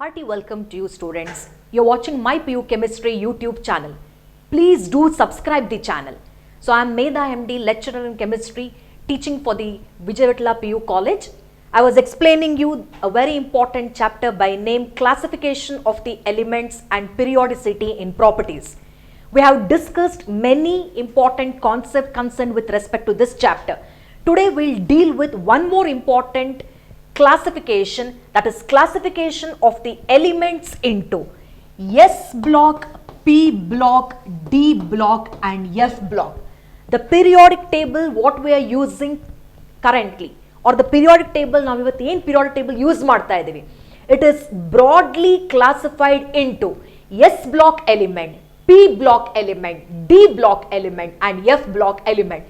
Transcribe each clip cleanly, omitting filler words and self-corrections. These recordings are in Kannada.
Hearty welcome to you students. You're watching my PU Chemistry YouTube channel. Please do subscribe the channel. So I'm Medha MD, lecturer in chemistry, teaching for the Vijayawatala PU College. I was explaining you a very important chapter by name Classification of the Elements and Periodicity in Properties. We have discussed many important concepts concerned with respect to this chapter. Today we'll deal with one more important classification, that is classification of the elements into S block, P block, D block and F block. The periodic table what we are using currently, or the periodic table ನಾವು ಇವತ್ತು ಏನು periodic table use ಮಾಡ್ತಾ ಇದ್ದೀವಿ, it is broadly classified into S block element, P block element, D block element and F block element.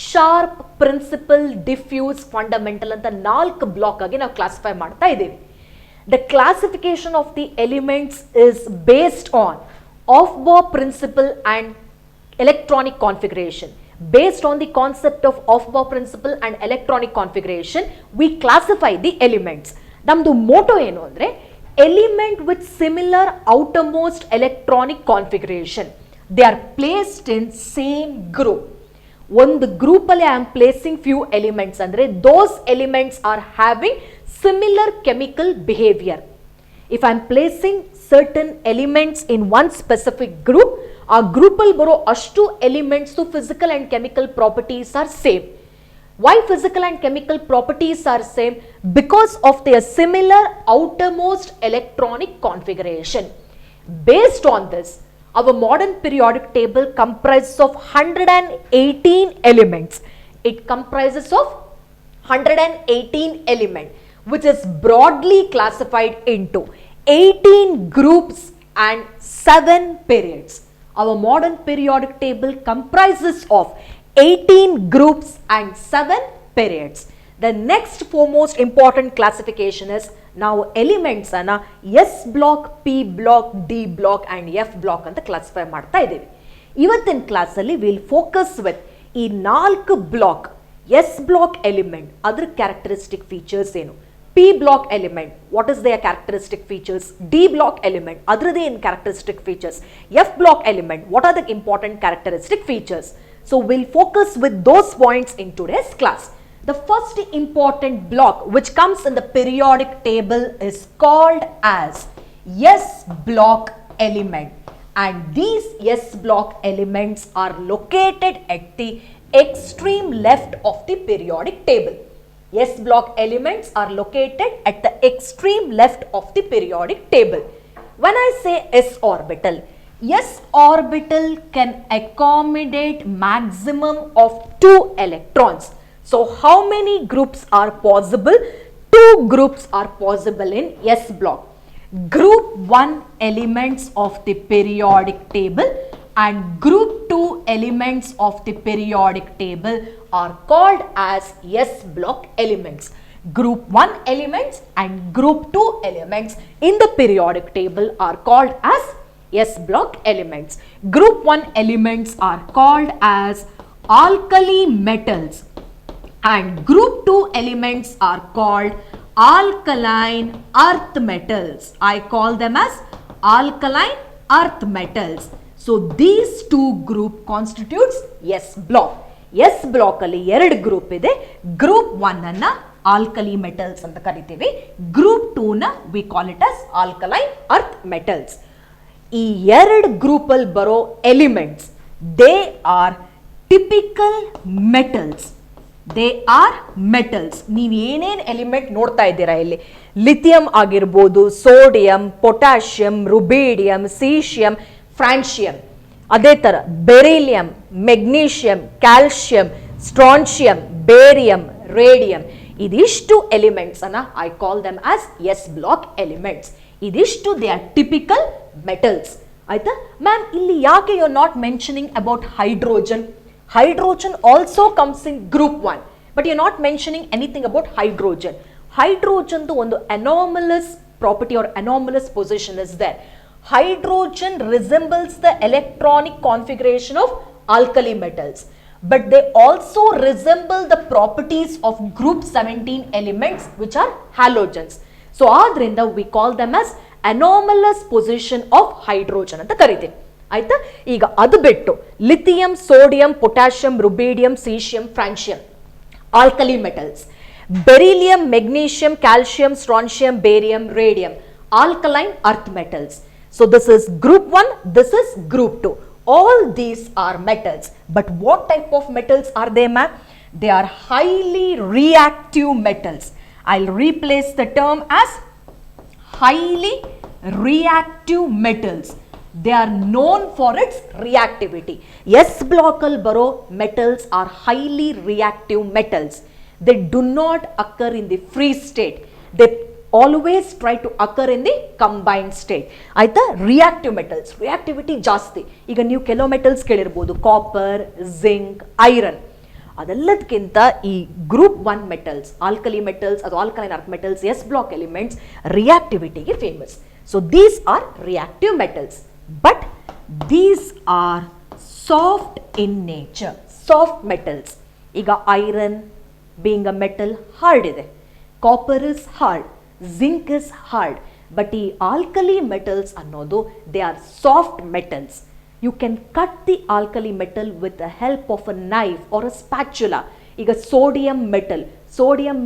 Sharp, principal, diffuse, fundamental ಅಂತ 4 ಬ್ಲಾಕ್ ಆಗಿ ನಾವು ಕ್ಲಾಸಿಫೈ ಮಾಡ್ತಾ ಇದ್ದೀವಿ. The classification of the elements is based on aufbau principle and electronic configuration. Based on the concept of off-bow principle and electronic configuration, we classify the elements. ನಮ್ದು ಮೋಟೋ ಏನು ಅಂದ್ರೆ element with similar outermost electronic configuration. They are placed in same group. ಒಂದು ಗ್ರೂಪ್ ಅಲ್ಲಿ I am placing few elements ಅಂದ್ರೆ those elements are having similar chemical behaviour. If I am placing certain elements in one specific group, ಆ ಗ್ರೂಪ್ ಅಲ್ಲಿ ಬರೋ ಅಷ್ಟು elements physical and chemical properties are same. Why physical and chemical properties are same? Because of their similar outermost electronic configuration. Based on this, our modern periodic table comprises of 118 elements. It comprises of 118 elements, which is broadly classified into 18 groups and 7 periods. Our modern periodic table comprises of 18 groups and 7 periods. The next foremost important classification is now elements ana S block, P block, D block and F block ಅಂತ ಕ್ಲಾಸಿಫೈ ಮಾಡ್ತಾ ಇದ್ದೀವಿ. ಇವತ್ತಿನ ಕ್ಲಾಸಲ್ಲಿ ವಿಲ್ ಫೋಕಸ್ ವಿತ್ ಈ 4 ಬ್ಲಾಕ್. S block element ಅದರ ಕ್ಯಾರೆಕ್ಟರಿಸ್ಟಿಕ್ ಫೀಚರ್ಸ್ ಏನು, P block element what is their characteristic features, D block element ಅದರದೇ ಏನು characteristic features, F block element what are the important characteristic features. So we'll focus with those points in today's class. The first important block which comes in the periodic table is called as S block element, and these S block elements are located at the extreme left of the periodic table. S block elements are located at the extreme left of the periodic table. When I say S orbital, S orbital can accommodate maximum of 2 electrons. So how many groups are possible? 2 groups are possible in S block. Group 1 elements of the periodic table and group 2 elements of the periodic table are called as S block elements. Group 1 elements and group 2 elements in the periodic table are called as S block elements. Group 1 elements are called as alkali metals and group 2 elements are called alkaline earth metals. I call them as alkaline earth metals. So these 2 group constitutes S block. S block ಅಲ್ಲಿ 2 group ಇದೆ. Group 1 ಅನ್ನ alkali metals ಅಂತ ಕರಿತೀವಿ. Group 2 ನ we call it as alkaline earth metals. ಈ 2 ಗ್ರೂಪ್ ಅಲ್ಲಿ ಬರೋ elements they are typical metals. They are metals. ನೀವು ಏನೇನು ಎಲಿಮೆಂಟ್ ನೋಡ್ತಾ ಇದ್ದೀರಾ ಇಲ್ಲಿ, ಲಿಥಿಯಂ ಆಗಿರ್ಬೋದು, sodium, potassium, rubidium, caesium, francium, ಅದೇ ಥರ beryllium, magnesium, calcium, strontium, barium, radium, ಇದಿಷ್ಟು ಎಲಿಮೆಂಟ್ಸ್ ಅನ್ನ I call them as S block elements. ಇದಿಷ್ಟು ದೇ ಆರ್ ಟಿಪಿಕಲ್ ಮೆಟಲ್ಸ್. ಆಯ್ತಾ ಮ್ಯಾಮ್, ಇಲ್ಲಿ ಯಾಕೆ you are not mentioning about hydrogen? Hydrogen also comes in group 1, but you are not mentioning anything about hydrogen. ಹೈಡ್ರೋಜನ್ದು ಒಂದು anomalous property or anomalous position is there. Hydrogen resembles the electronic configuration of alkali metals, but they also resemble the properties of group 17 elements which are halogens. So, we call them as anomalous position of hydrogen ಅಂತ ಕರಿತೀವಿ. ಆಯ್ತಾ? ಈಗ ಅದು ಬಿಟ್ಟು lithium, sodium, potassium, rubidium, caesium, francium alkali metals, beryllium, magnesium, calcium, strontium, barium, radium alkaline earth metals. So this is group 1, this is group 2. All these are metals. But what type of metals are they, ma'am? They are highly reactive metals. I'll replace the term as highly reactive metals. They are known for its reactivity. S block al baro metals are highly reactive metals. They do not occur in the free state. They always try to occur in the combined state. ಆಯ್ತಾ? ರಿಯಾಕ್ಟಿವ್ ಮೆಟಲ್ಸ್, ರಿಯಾಕ್ಟಿವಿಟಿ ಜಾಸ್ತಿ. ಈಗ ನೀವು ಕೆಲವು ಮೆಟಲ್ಸ್ ಕೇಳಿರ್ಬೋದು, ಕಾಪರ್, ಜಿಂಕ್, ಐರನ್. ಅದೆಲ್ಲದಕ್ಕಿಂತ ಈ ಗ್ರೂಪ್ 1 ಮೆಟಲ್ಸ್, ಆಲ್ಕಲಿ ಮೆಟಲ್ಸ್, ಅದು alkaline earth metals, S block elements ರಿಯಾಕ್ಟಿವಿಟಿಗೆ famous. So these are reactive metals, but these are soft in nature. Soft metals, ಈಗ iron being a metal hard ಇದೆ, copper is hard, zinc is hard, but ಈ alkali metals ಅನ್ನೋದು they are soft metals. You can cut the alkali metal with the help of a knife or a spatula. ಈಗ sodium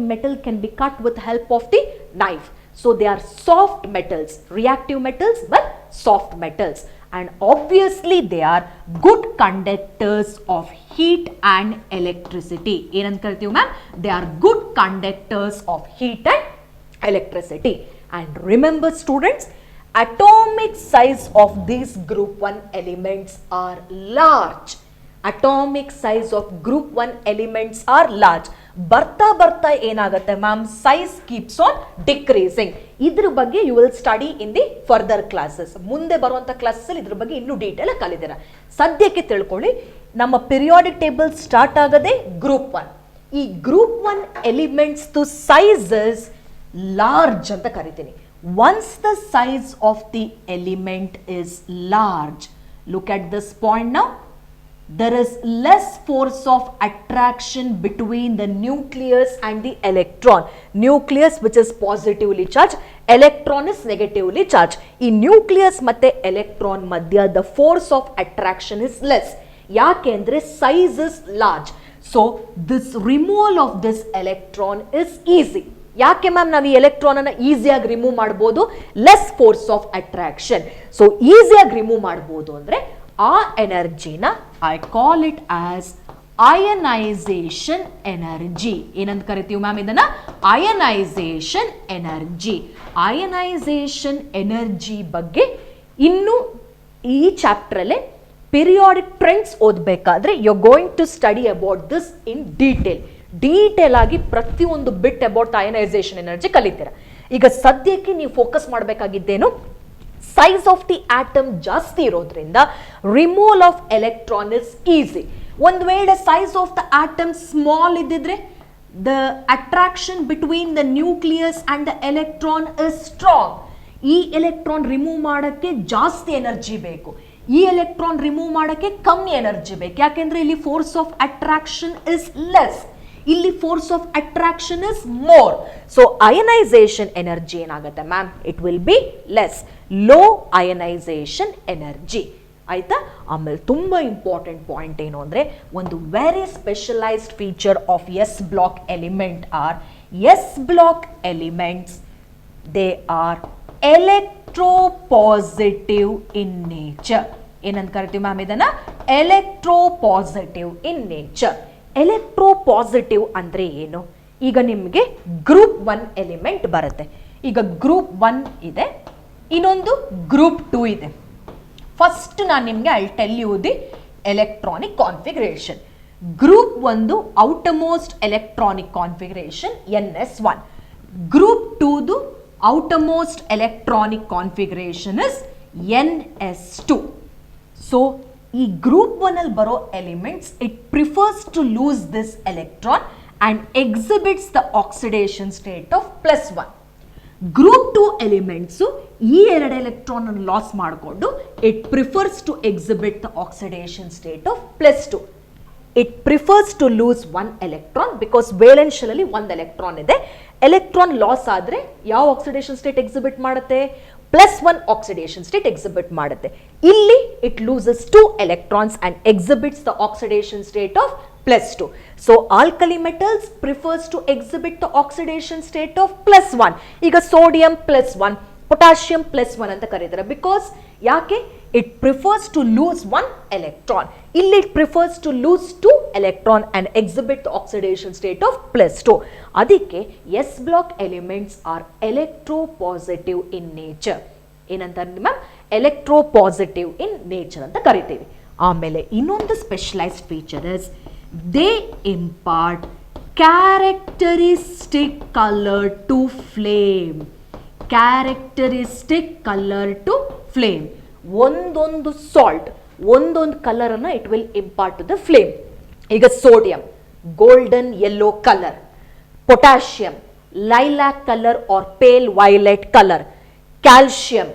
metal can be cut with the help of the knife. So they are soft metals, reactive metals but soft metals, and obviously they are good conductors of heat and electricity. ಏನಂತ ಕರಿತೀವಿ ma'am? They are good conductors of heat and electricity. And remember students, atomic size of these group 1 elements are large. Atomic size of group 1 elements are large. ಬರ್ತಾ ಏನಾಗುತ್ತೆ ma'am? Size keeps on decreasing. ಇದ್ರ ಬಗ್ಗೆ you will study in the further classes. ಮುಂದೆ ಬರುವಂತ ಕ್ಲಾಸಸ್ ಇದ್ರ ಬಗ್ಗೆ ಇನ್ನೂ ಡೀಟೇಲ್ ಕಲಿತೀರಾ. ಸದ್ಯಕ್ಕೆ ತಿಳ್ಕೊಳ್ಳಿ, ನಮ್ಮ ಪಿರಿಯಾಡಿಕ್ ಟೇಬಲ್ ಸ್ಟಾರ್ಟ್ ಆಗದೆ ಗ್ರೂಪ್ 1. ಈ ಗ್ರೂಪ್ 1 ಎಲಿಮೆಂಟ್ಸ್ ದು ಸೈಜಸ್ large ಅಂತ ಕರಿತೀನಿ. Once the size of the element is large, look at this point now, there is less force of attraction between the nucleus and the electron. Nucleus which is positively charged, electron is negatively charged. ಈ nucleus ಮತ್ತೆ electron ಮಧ್ಯ the force of attraction is less. ಯಾಕೆಂದ್ರೆ size is large. So this removal of this electron is easy. ಯಾಕೆ ಮ್ಯಾಮ್ ನಾವು ಈ ಎಲೆಕ್ಟ್ರಾನ್ ಅನ್ನ ಈಸಿಯಾಗಿ ರಿಮೂವ್ ಮಾಡಬಹುದು? Less force of attraction. So ಈಸಿಯಾಗಿ ರಿಮೂವ್ ಮಾಡಬಹುದು ಅಂದ್ರೆ ಆ ಎನರ್ಜಿನ I call it as ionisation energy. ಏನಂತ ಕರಿತೀವಿ ಮ್ಯಾಮ್ ಇದನ್ನ? Ionisation energy. ಅಯನೈಸೇಷನ್ ಎನರ್ಜಿ ಬಗ್ಗೆ ಇನ್ನು ಈ ಚಾಪ್ಟರ್ ಅಲ್ಲೇ ಪಿರಿಯಾಡಿಕ್ ಟ್ರೆಂಡ್ಸ್ ಓದಬೇಕಾದ್ರೆ you are going to study about this in detail ಆಗಿ ಪ್ರತಿಯೊಂದು ಬಿಟ್ ಅಬೌಟ್ ಅಯನೈಸೇಷನ್ ಎನರ್ಜಿ ಕಲಿತೀರಾ. ಈಗ ಸದ್ಯಕ್ಕೆ ನೀವು ಫೋಕಸ್ ಮಾಡಬೇಕಾಗಿದ್ದೇನು? ಸೈಜ್ ಆಫ್ ದಿ ಆಟಮ್ ಜಾಸ್ತಿ ಇರೋದ್ರಿಂದ removal of electron is easy. ಒಂದು ವೇಳೆ size of the atom small ಇದ್ದಿದ್ರೆ the attraction between the nucleus and the electron is strong. ಈ ಎಲೆಕ್ಟ್ರಾನ್ ರಿಮೂವ್ ಮಾಡೋಕ್ಕೆ ಜಾಸ್ತಿ ಎನರ್ಜಿ ಬೇಕು, ಈ ಎಲೆಕ್ಟ್ರಾನ್ ರಿಮೂವ್ ಮಾಡೋಕ್ಕೆ ಕಮ್ಮಿ ಎನರ್ಜಿ ಬೇಕು. ಯಾಕೆಂದ್ರೆ ಇಲ್ಲಿ force of attraction is less, ಇಲ್ಲಿ force of attraction is more. So ionisation energy ಏನಾಗುತ್ತೆ ma'am? It will be less, low ionisation energy. ಆಯ್ತಾ? ಆಮೇಲೆ ತುಂಬಾ ಇಂಪಾರ್ಟೆಂಟ್ ಪಾಯಿಂಟ್ ಏನು ಅಂದ್ರೆ, ಒಂದು very specialised feature of S block element or S block elements, they are electropositive in nature. ಏನಂತ ಕರಿತೀವಿ ಮ್ಯಾಮ್ ಇದನ್ನ? Electropositive in nature. ಎಲೆಕ್ಟ್ರೋಪಾಸಿಟಿವ್ ಅಂದ್ರೆ ಏನು? ಈಗ ನಿಮಗೆ ಗ್ರೂಪ್ 1 ಎಲಿಮೆಂಟ್ ಬರುತ್ತೆ. ಈಗ ಗ್ರೂಪ್ 1 ಇದೆ, ಇನ್ನೊಂದು ಗ್ರೂಪ್ 2 ಇದೆ. ಫಸ್ಟ್ ನಾನು ನಿಮಗೆ I tell you the electronic configuration. Group 1 outermost electronic configuration NS1. Group 2 outermost electronic configuration is NS2. So ಈ ಗ್ರೂಪ್ 1 ಅಲ್ಲಿ ಬರೋ elements, it prefers to lose this electron and exhibits the oxidation state of +1. Group 2 elements ಈ 2 ಎಲೆಕ್ಟ್ರಾನ್ ಅನ್ನು ಲಾಸ್ ಮಾಡಿಕೊಂಡು it prefers to exhibit the oxidation state of +2. It prefers to lose 1 electron because valence shell ಅಲ್ಲಿ 1 ಎಲೆಕ್ಟ್ರಾನ್ ಇದೆ ಎಲೆಕ್ಟ್ರಾನ್ ಲಾಸ್ ಆದ್ರೆ ಯಾವ ಆಕ್ಸಿಡೇಷನ್ ಸ್ಟೇಟ್ ಎಕ್ಸಿಬಿಟ್ ಮಾಡುತ್ತೆ? +1 ಆಕ್ಸಿಡೇಷನ್ ಸ್ಟೇಟ್ ಎಕ್ಸಿಬಿಟ್ ಮಾಡುತ್ತೆ. ಇಲ್ಲಿ it loses 2 electrons and exhibits the oxidation state of +2. So alkali metals prefers to exhibit the oxidation state of +1. ಈಗ sodium +1, potassium +1 ಅಂತ ಕರೀತಾರೆ. ಬಿಕಾಸ್ ಯಾಕೆ? It prefers to lose 1 electron. ಇಲ್ಲಿ it prefers to lose 2 electron and exhibit the oxidation state of +2. ಅದಕ್ಕೆ S block elements are electropositive in nature. ಏನಂತ ಮ್ಯಾಮ್? ಎಲೆಕ್ಟ್ರೋಪಾಸಿಟಿವ್ ಇನ್ ನೇಚರ್ ಅಂತ ಕರಿತೀವಿ. ಆಮೇಲೆ ಇನ್ನೊಂದು specialised feature is they impart characteristic colour to flame. Characteristic colour to flame. ಒಂದೊಂದು ಸಾಲ್ಟ್ ಒಂದೊಂದು ಕಲರ್ ಅನ್ನ it will impart to the flame. ಈಗ sodium golden yellow colour, potassium lilac colour or pale violet colour, calcium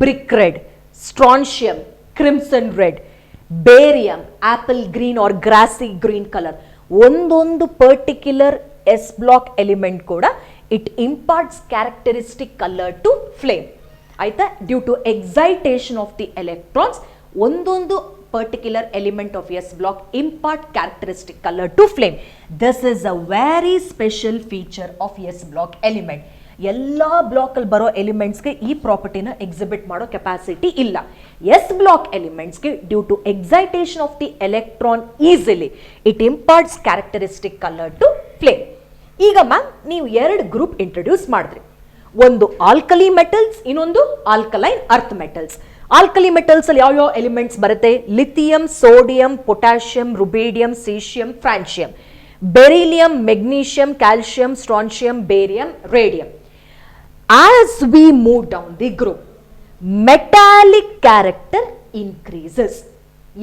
brick red, strontium crimson red, barium apple green or grassy green colour. ಒಂದೊಂದು ಪರ್ಟಿಕ್ಯುಲರ್ ಎಸ್ ಬ್ಲಾಕ್ ಎಲಿಮೆಂಟ್ ಕೂಡ it imparts characteristic colour to flame. ಆಯ್ತಾ? Due to excitation of the electrons ಒಂದೊಂದು particular element of S block impart characteristic colour to flame. This is a very special feature of S block element. ಎಲ್ಲ ಬ್ಲಾಕ್ ಅಲ್ಲಿ ಬರೋ ಎಲಿಮೆಂಟ್ಸ್ಗೆ ಈ ಪ್ರಾಪರ್ಟಿನ ಎಕ್ಸಿಬಿಟ್ ಮಾಡೋ ಕೆಪಾಸಿಟಿ ಇಲ್ಲ. ಎಸ್ ಬ್ಲಾಕ್ ಎಲಿಮೆಂಟ್ಸ್ಗೆ due to excitation of the electron easily it imparts characteristic colour to flame. ಈಗ ಮ್ಯಾಮ್ ನೀವು 2 ಗ್ರೂಪ್ ಇಂಟ್ರೊಡ್ಯೂಸ್ ಮಾಡಿದ್ರಿ. ಒಂದು ಆಲ್ಕಲಿ ಮೆಟಲ್ಸ್, ಇನ್ನೊಂದು alkaline earth metals. Alkali metals ಅಲ್ಲಿ ಯಾವ ಎಲಿಮೆಂಟ್ಸ್ ಬರುತ್ತೆ? Lithium, sodium, potassium, rubidium, caesium, francium. Beryllium, magnesium, calcium, strontium, barium, radium. As we move down the group, metallic character increases.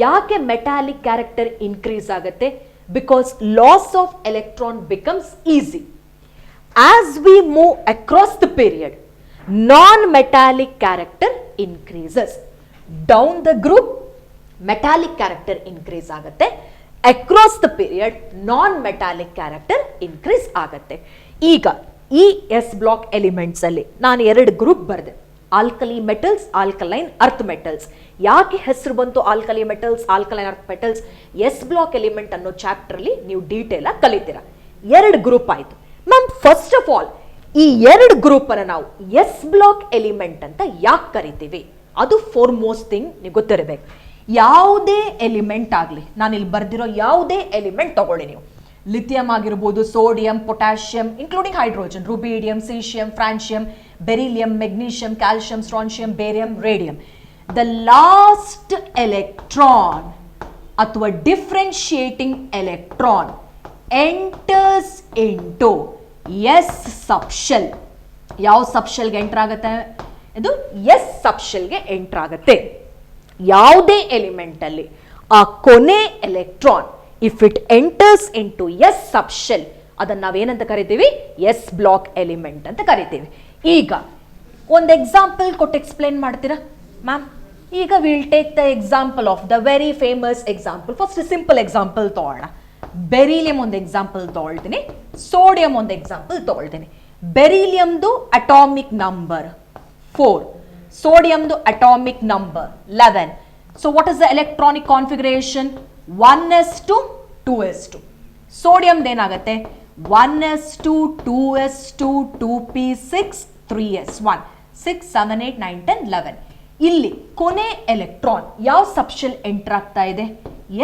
ಯಾಕೆ ಮೆಟಾಲಿಕ್ ಕ್ಯಾರೆಕ್ಟರ್ ಇನ್ಕ್ರೀಸ್ ಆಗುತ್ತೆ? Because loss of electron becomes easy. As we move across the period, non-metallic character increases. Down the group, metallic character increase ಆಗುತ್ತೆ. Across the period, non-metallic character increase ಆಗುತ್ತೆ. ಈಗ ಈ ಎಸ್ ಬ್ಲಾಕ್ ಎಲಿಮೆಂಟ್ಸ್ ಅಲ್ಲಿ ನಾನು 2 ಗ್ರೂಪ್ ಬರೆದೆ. Alkali metals, alkaline earth metals. ಯಾಕೆ ಹೆಸರು ಬಂತು alkali metals, alkaline earth metals? S block element ಅನ್ನೋ ಚಾಪ್ಟರ್ ಅಲ್ಲಿ ನೀವು ಡೀಟೇಲ್ ಆಗಿ ಕಲಿತೀರಾ. 2 ಗ್ರೂಪ್ ಆಯ್ತು ಮ್ಯಾಮ್. ಫಸ್ಟ್ ಆಫ್ ಆಲ್ ಈ 2 ಗ್ರೂಪ್ ಅನ್ನ ನಾವು ಎಸ್ ಬ್ಲಾಕ್ ಎಲಿಮೆಂಟ್ ಅಂತ ಯಾಕೆ ಕರಿತೀವಿ? ಅದು ಫಾರ್ಮೋಸ್ಟ್ ಥಿಂಗ್ ನೀವು ಗೊತ್ತಿರಬೇಕು. ಯಾವುದೇ ಎಲಿಮೆಂಟ್ ಆಗಲಿ, ನಾನು ಇಲ್ಲಿ ಬರ್ದಿರೋ ಯಾವುದೇ ಎಲಿಮೆಂಟ್ ತಗೊಳ್ಳಿ ನೀವು, ಲಿಥಿಯಂ ಆಗಿರ್ಬೋದು, sodium, potassium including hydrogen, rubidium, caesium, francium, beryllium, magnesium, calcium, strontium, barium, radium. The last electron ಅಥವಾ differentiating electron enters into S subshell. ಯಾವ ಸಬ್ಶೆಲ್ಗೆ ಎಂಟರ್ ಆಗುತ್ತೆ? ಇದು ಎಸ್ ಸಬ್ಶೆಲ್ಗೆ ಎಂಟರ್ ಆಗುತ್ತೆ. ಯಾವುದೇ ಎಲಿಮೆಂಟ್ ಅಲ್ಲಿ ಆ ಕೊನೆ electron if it enters into S subshell, ಅದನ್ನ ನಾವೇನಂತ ಕರಿತೀವಿ? ಎಸ್ ಬ್ಲಾಕ್ ಎಲಿಮೆಂಟ್ ಅಂತ ಕರಿತೀವಿ. ಈಗ ಒಂದು ಎಕ್ಸಾಂಪಲ್ ಕೊಟ್ಟು ಎಕ್ಸ್ಪ್ಲೇನ್ ಮಾಡ್ತೀರಾ ಮ್ಯಾಮ್? ಈಗ will take the example of the very famous example. First simple example ತಗೊಳ್ಳೋಣ. ಬೆರಿಲಿಯಂ ಒಂದು ಎಕ್ಸಾಂಪಲ್ ತಗೊಳ್ತೀನಿ, ಸೋಡಿಯಂ ಒಂದು ಎಕ್ಸಾಂಪಲ್ ತಗೊಳ್ತೀನಿ. ಬೆರಿಲಿಯಂದು ಅಟಾಮಿಕ್ ನಂಬರ್ 4, ಸೋಡಿಯಂದು atomic number 11. So what is the electronic configuration? 1s2 2s2. ಸೋಡಿಯಂದು ಏನಾಗುತ್ತೆ? 1s2 2s2 2p6 3s1 6 7 8 9 10 11. ಇಲ್ಲಿ ಕೊನೆ ಎಲೆಕ್ಟ್ರಾನ್ ಯಾವ ಸಬ್ಶೆಲ್ ಎಂಟರ್ ಆಗ್ತಾ ಇದೆ?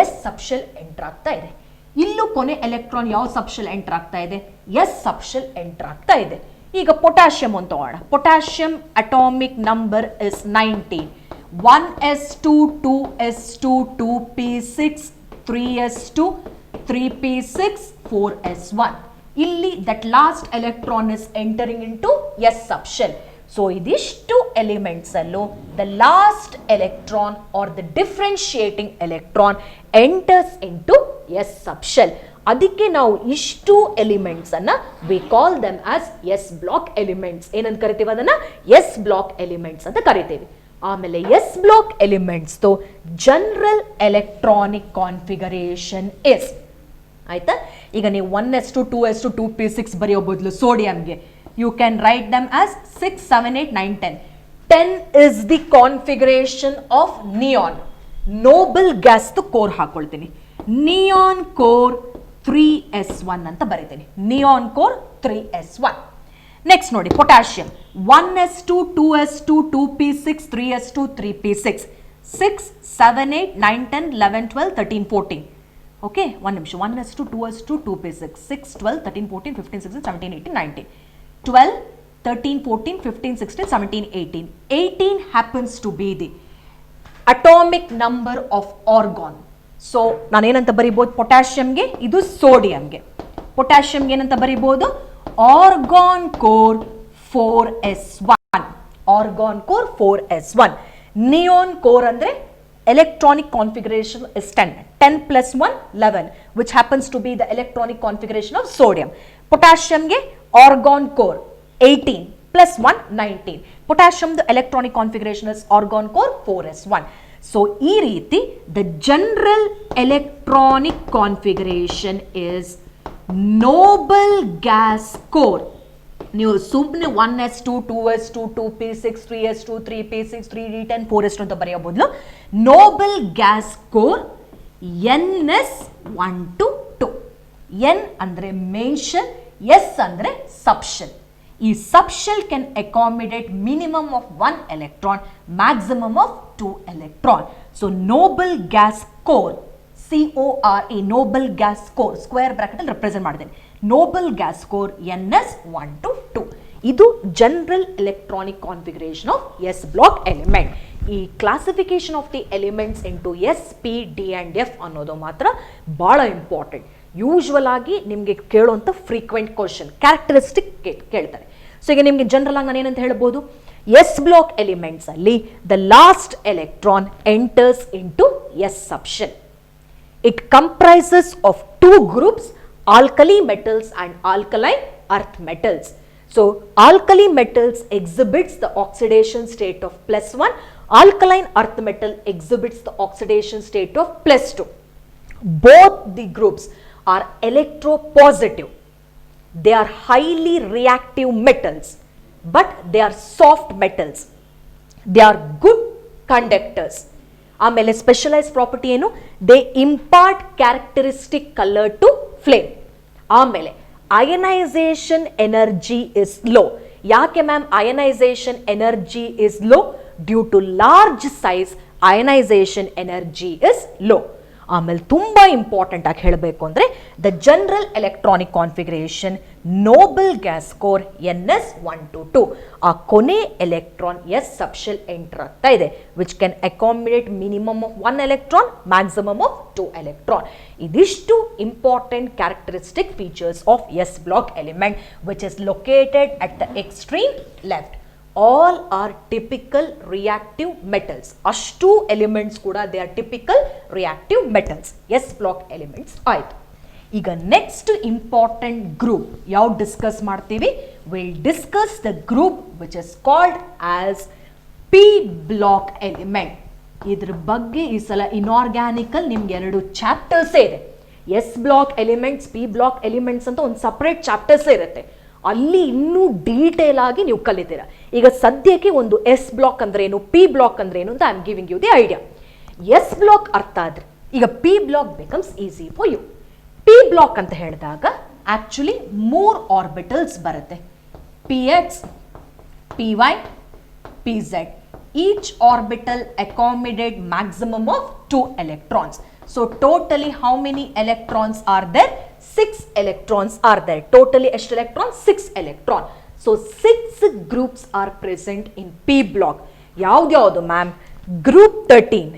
ಎಸ್ ಸಬ್ಶೆಲ್ ಎಂಟರ್ ಆಗ್ತಾ ಇದೆ. ಇಲ್ಲೂ ಕೊನೆ ಎಲೆಕ್ಟ್ರಾನ್ ಯಾವ ಸಬ್ಶೆಲ್ ಎಂಟರ್ ಆಗ್ತಾ ಇದೆ? ಎಸ್ ಸಬ್ಶೆಲ್ ಎಂಟರ್ ಆಗ್ತಾ ಇದೆ. ಈಗ ಪೊಟ್ಯಾಷಿಯಂ ಅಂತ ತಗೋಣ. Potassium atomic number is 19. 1s2 2s2 2p6 3s2 3p6 4s1. ಇಲ್ಲಿ that last electron is entering into S subshell. So ಇದಿಷ್ಟು ಎಲಿಮೆಂಟ್ಸ್ ಅಲ್ಲೂ the last electron are the differentiating electron enters into S subshell. ಅದಕ್ಕೆ ನಾವು ಇಷ್ಟು ಎಲಿಮೆಂಟ್ಸ್ ಅನ್ನ we call them as S block elements. ಏನಂತ ಕರಿತೀವಿ? ಅದನ್ನ ಎಸ್ ಬ್ಲಾಕ್ ಎಲಿಮೆಂಟ್ಸ್ ಅಂತ ಕರಿತೀವಿ. ಆಮೇಲೆ S block elements general electronic configuration is ಆಯ್ತಾ. ಈಗ ನೀವು 1s2 2s2 2p6 ಬರೆಯೋ ಬದಲು ಸೋಡಿಯಂಗೆ you can write them as 6 7 8 9 10. 10 is the configuration of neon. Noble gas core ಹಾಕೊಳ್ತೀನಿ, ನಿಯಾನ್ ಕೋರ್ 3s1 ಅಂತ ಬರೀತೀನಿ, ನಿಯಾನ್ ಕೋರ್ 3s1. ನೆಕ್ಸ್ಟ್ ನೋಡಿ potassium 1s2 2s2 2p6 3s2 3p6 6 7 8 9 10 11 12 13 14. Okay, ಒಂದು ನಿಮಿಷ. 1s2 2s2 2p6 6 12 13 14 15 16 17 18 19 12 13 14 15 16 17 18. 18 happens to be the atomic number of argon. So ನಾನೇನಂತ ಬರಿಬೋದು ಪೊಟ್ಯಾಷಿಯಂಗೆ, ಇದು ಸೋಡಿಯಂಗೆ. ಪೊಟ್ಯಾಷಿಯಂಗೆ ಏನಂತ ಬರಿಬೋದು, argon core 4s1. Argon core 4s1. Neon core ಅಂದ್ರೆ electronic configuration is 10. 10 plus 1 11, which happens to be the electronic configuration of sodium. Potassium ge argon core 18 plus 1 19. Potassium the electronic configuration is argon core 4s1. So ee reeti the general electronic configuration is noble gas core. ನೀವು ಸುಮ್ಮನೆ 1s2 2s2 2p6 3s2 3p6 3d10 4s2 ಅಂತ ಬರೆಯೋ ಬದಲು noble gas core ns1 to 2. n ಅಂದರೆ ಮೇನ್ ಶೆಲ್, s ಅಂದರೆ ಸಬ್ ಶೆಲ್. ಈ subshell can accommodate minimum of 1 electron, maximum of 2 electron. So noble gas core CORE, noble gas core square bracket ಅಲ್ಲಿ ರೆಪ್ರೆಸೆಂಟ್ ಮಾಡಿದ್ದೇನೆ. ನೋಬಲ್ ಗ್ಯಾಸ್ ಕೋರ್ ns1 to 2. ಇದು general electronic configuration of S block element. ಈ classification of the elements into S P D and F ಅನ್ನೋದು ಮಾತ್ರ ಭಾಳ ಇಂಪಾರ್ಟೆಂಟ್. ಯೂಶ್ವಲ್ ಆಗಿ ನಿಮಗೆ ಕೇಳುವಂಥ ಫ್ರೀಕ್ವೆಂಟ್ ಕ್ವಶನ್ ಕ್ಯಾರೆಕ್ಟರಿಸ್ಟಿಕ್ ಕೇಳ್ತಾರೆ. ಸೊ ಈಗ ನಿಮಗೆ ಜನರಲ್ ಆಗಿ ನಾನು ಏನಂತ ಹೇಳ್ಬೋದು, ಎಸ್ ಬ್ಲಾಕ್ ಎಲಿಮೆಂಟ್ಸ್ ಅಲ್ಲಿ the last electron enters into S subshell. It comprises of two groups, alkali metals and alkaline earth metals. So alkali metals exhibits the oxidation state of +1, alkaline earth metal exhibits the oxidation state of +2. Both the groups are electropositive. They are highly reactive metals, but they are soft metals. They are good conductors. ಆಮೇಲೆ ಸ್ಪೆಷಲೈಸ್ ಪ್ರಾಪರ್ಟಿ ಏನು, they impart characteristic colour to flame. ಆಮೇಲೆ ಅಯನೈಸೇಷನ್ ಎನರ್ಜಿ ಇಸ್ ಲೋ. ಯಾಕೆ ma'am ionisation energy is low? Due to large size ionisation energy is low. ಆಮೇಲೆ ತುಂಬ ಇಂಪಾರ್ಟೆಂಟ್ ಆಗಿ ಹೇಳಬೇಕು ಅಂದರೆ the general electronic configuration noble gas core ns1 to 2. ಆ ಕೊನೆ ಎಲೆಕ್ಟ್ರಾನ್ ಎಸ್ ಸಬ್ಶೆಲ್ ಎಂಟರ್ ಆಗ್ತಾ ಇದೆ, which can accommodate minimum of 1 electron, maximum of 2 electron. ಇದಿಷ್ಟು important characteristic features of S block element which is located at the extreme left. All are typical reactive metals. ಅಷ್ಟು ಎಲಿಮೆಂಟ್ಸ್ ಕೂಡ they are typical reactive metals, S block elements ಆಯ್ತು. ಈಗ ನೆಕ್ಸ್ಟ್ ಇಂಪಾರ್ಟೆಂಟ್ ಗ್ರೂಪ್ ಯಾವ್ದು ಡಿಸ್ಕಸ್ ಮಾಡ್ತೀವಿ, will discuss the group which is called as P block element. ಇದ್ರ ಬಗ್ಗೆ ಈ ಸಲ ಇನ್ಆರ್ಗ್ಯಾನಿಕಲ್ ನಿಮ್ಗೆ 2 ಚಾಪ್ಟರ್ಸೇ ಇದೆ. S block elements, P block elements ಅಂತ ಒಂದು ಸಪ್ರೇಟ್ ಚಾಪ್ಟರ್ಸೇ ಇರುತ್ತೆ. ಅಲ್ಲಿ ಇನ್ನೂ ಡೀಟೇಲ್ ಆಗಿ ನೀವು ಕಲಿತೀರಾ. ಈಗ ಸದ್ಯಕ್ಕೆ ಒಂದು ಎಸ್ ಬ್ಲಾಕ್ ಅಂದ್ರೇನು, ಪಿ ಬ್ಲಾಕ್ ಅಂದ್ರೇನು ಅಂತ I am giving you the idea. S block ಅರ್ಥ ಆದ್ರೆ ಈಗ P block becomes easy for you. P block ಅಂತ ಹೇಳಿದಾಗ ಆಕ್ಚುಲಿ 3 ಆರ್ಬಿಟಲ್ಸ್ ಬರುತ್ತೆ, px, py, pz. Each orbital accommodate maximum of 2 electrons. So totally how many electrons are there? 6 electrons are there. Totally ಎಷ್ಟು electrons? 6 electron. So 6 groups are present in P block. ಯಾವ್ದು ಮ್ಯಾಮ್? ಗ್ರೂಪ್ 13,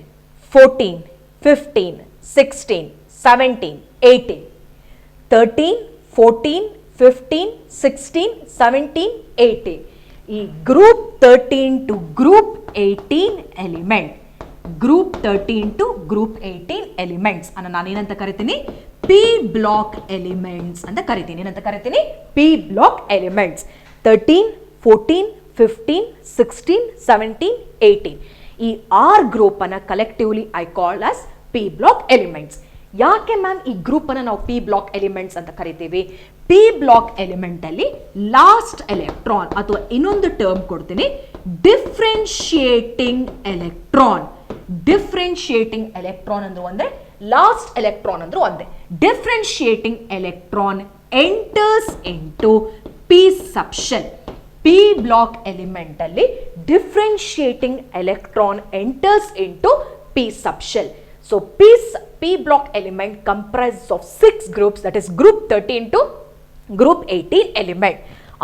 14, 15, 16, 17, 18. 13, 14, 15, 16, 17, 18. ಈ group 13 to group 18 element, group 13 to group 18 elements ಅನ್ನು ನಾನು ಏನಂತ ಕರಿತೀನಿ? ಪಿ ಬ್ಲಾಕ್ ಎಲಿಮೆಂಟ್ಸ್ ಅಂತ ಕರಿತೀನಿ. ಏನಂತ ಕರಿತೀನಿ? P block elements. 13, 14, 15, 16, 17, 18. ಈ 6 ಗ್ರೂಪ್ ಅನ್ನ collectively I call as P block elements. ಯಾಕೆ ಮ್ಯಾಮ್ ಈ ಗ್ರೂಪ್ ಅನ್ನು ನಾವು ಪಿ ಬ್ಲಾಕ್ ಎಲಿಮೆಂಟ್ಸ್ ಅಂತ ಕರಿತೀವಿ? ಪಿ ಬ್ಲಾಕ್ ಎಲಿಮೆಂಟ್ ಅಲ್ಲಿ ಲಾಸ್ಟ್ ಎಲೆಕ್ಟ್ರಾನ್ ಅಥವಾ ಇನ್ನೊಂದು ಟರ್ಮ್ ಕೊಡ್ತೀನಿ, ಡಿಫ್ರೆನ್ಶಿಯೇಟಿಂಗ್ ಎಲೆಕ್ಟ್ರಾನ್. ಡಿಫ್ರೆನ್ಶಿಯೇಟಿಂಗ್ ಎಲೆಕ್ಟ್ರಾನ್ ಅಂದ್ರೆ ಒಂದೇ, ಲಾಸ್ಟ್ ಎಲೆಕ್ಟ್ರಾನ್ ಅಂದ್ರೆ ಒಂದೇ. Differentiating electron enters into P subshell. P block element ಅಲ್ಲಿ differentiating electron enters into P subshell. So P block element comprises of 6 groups, that is group 13 to group 18 element.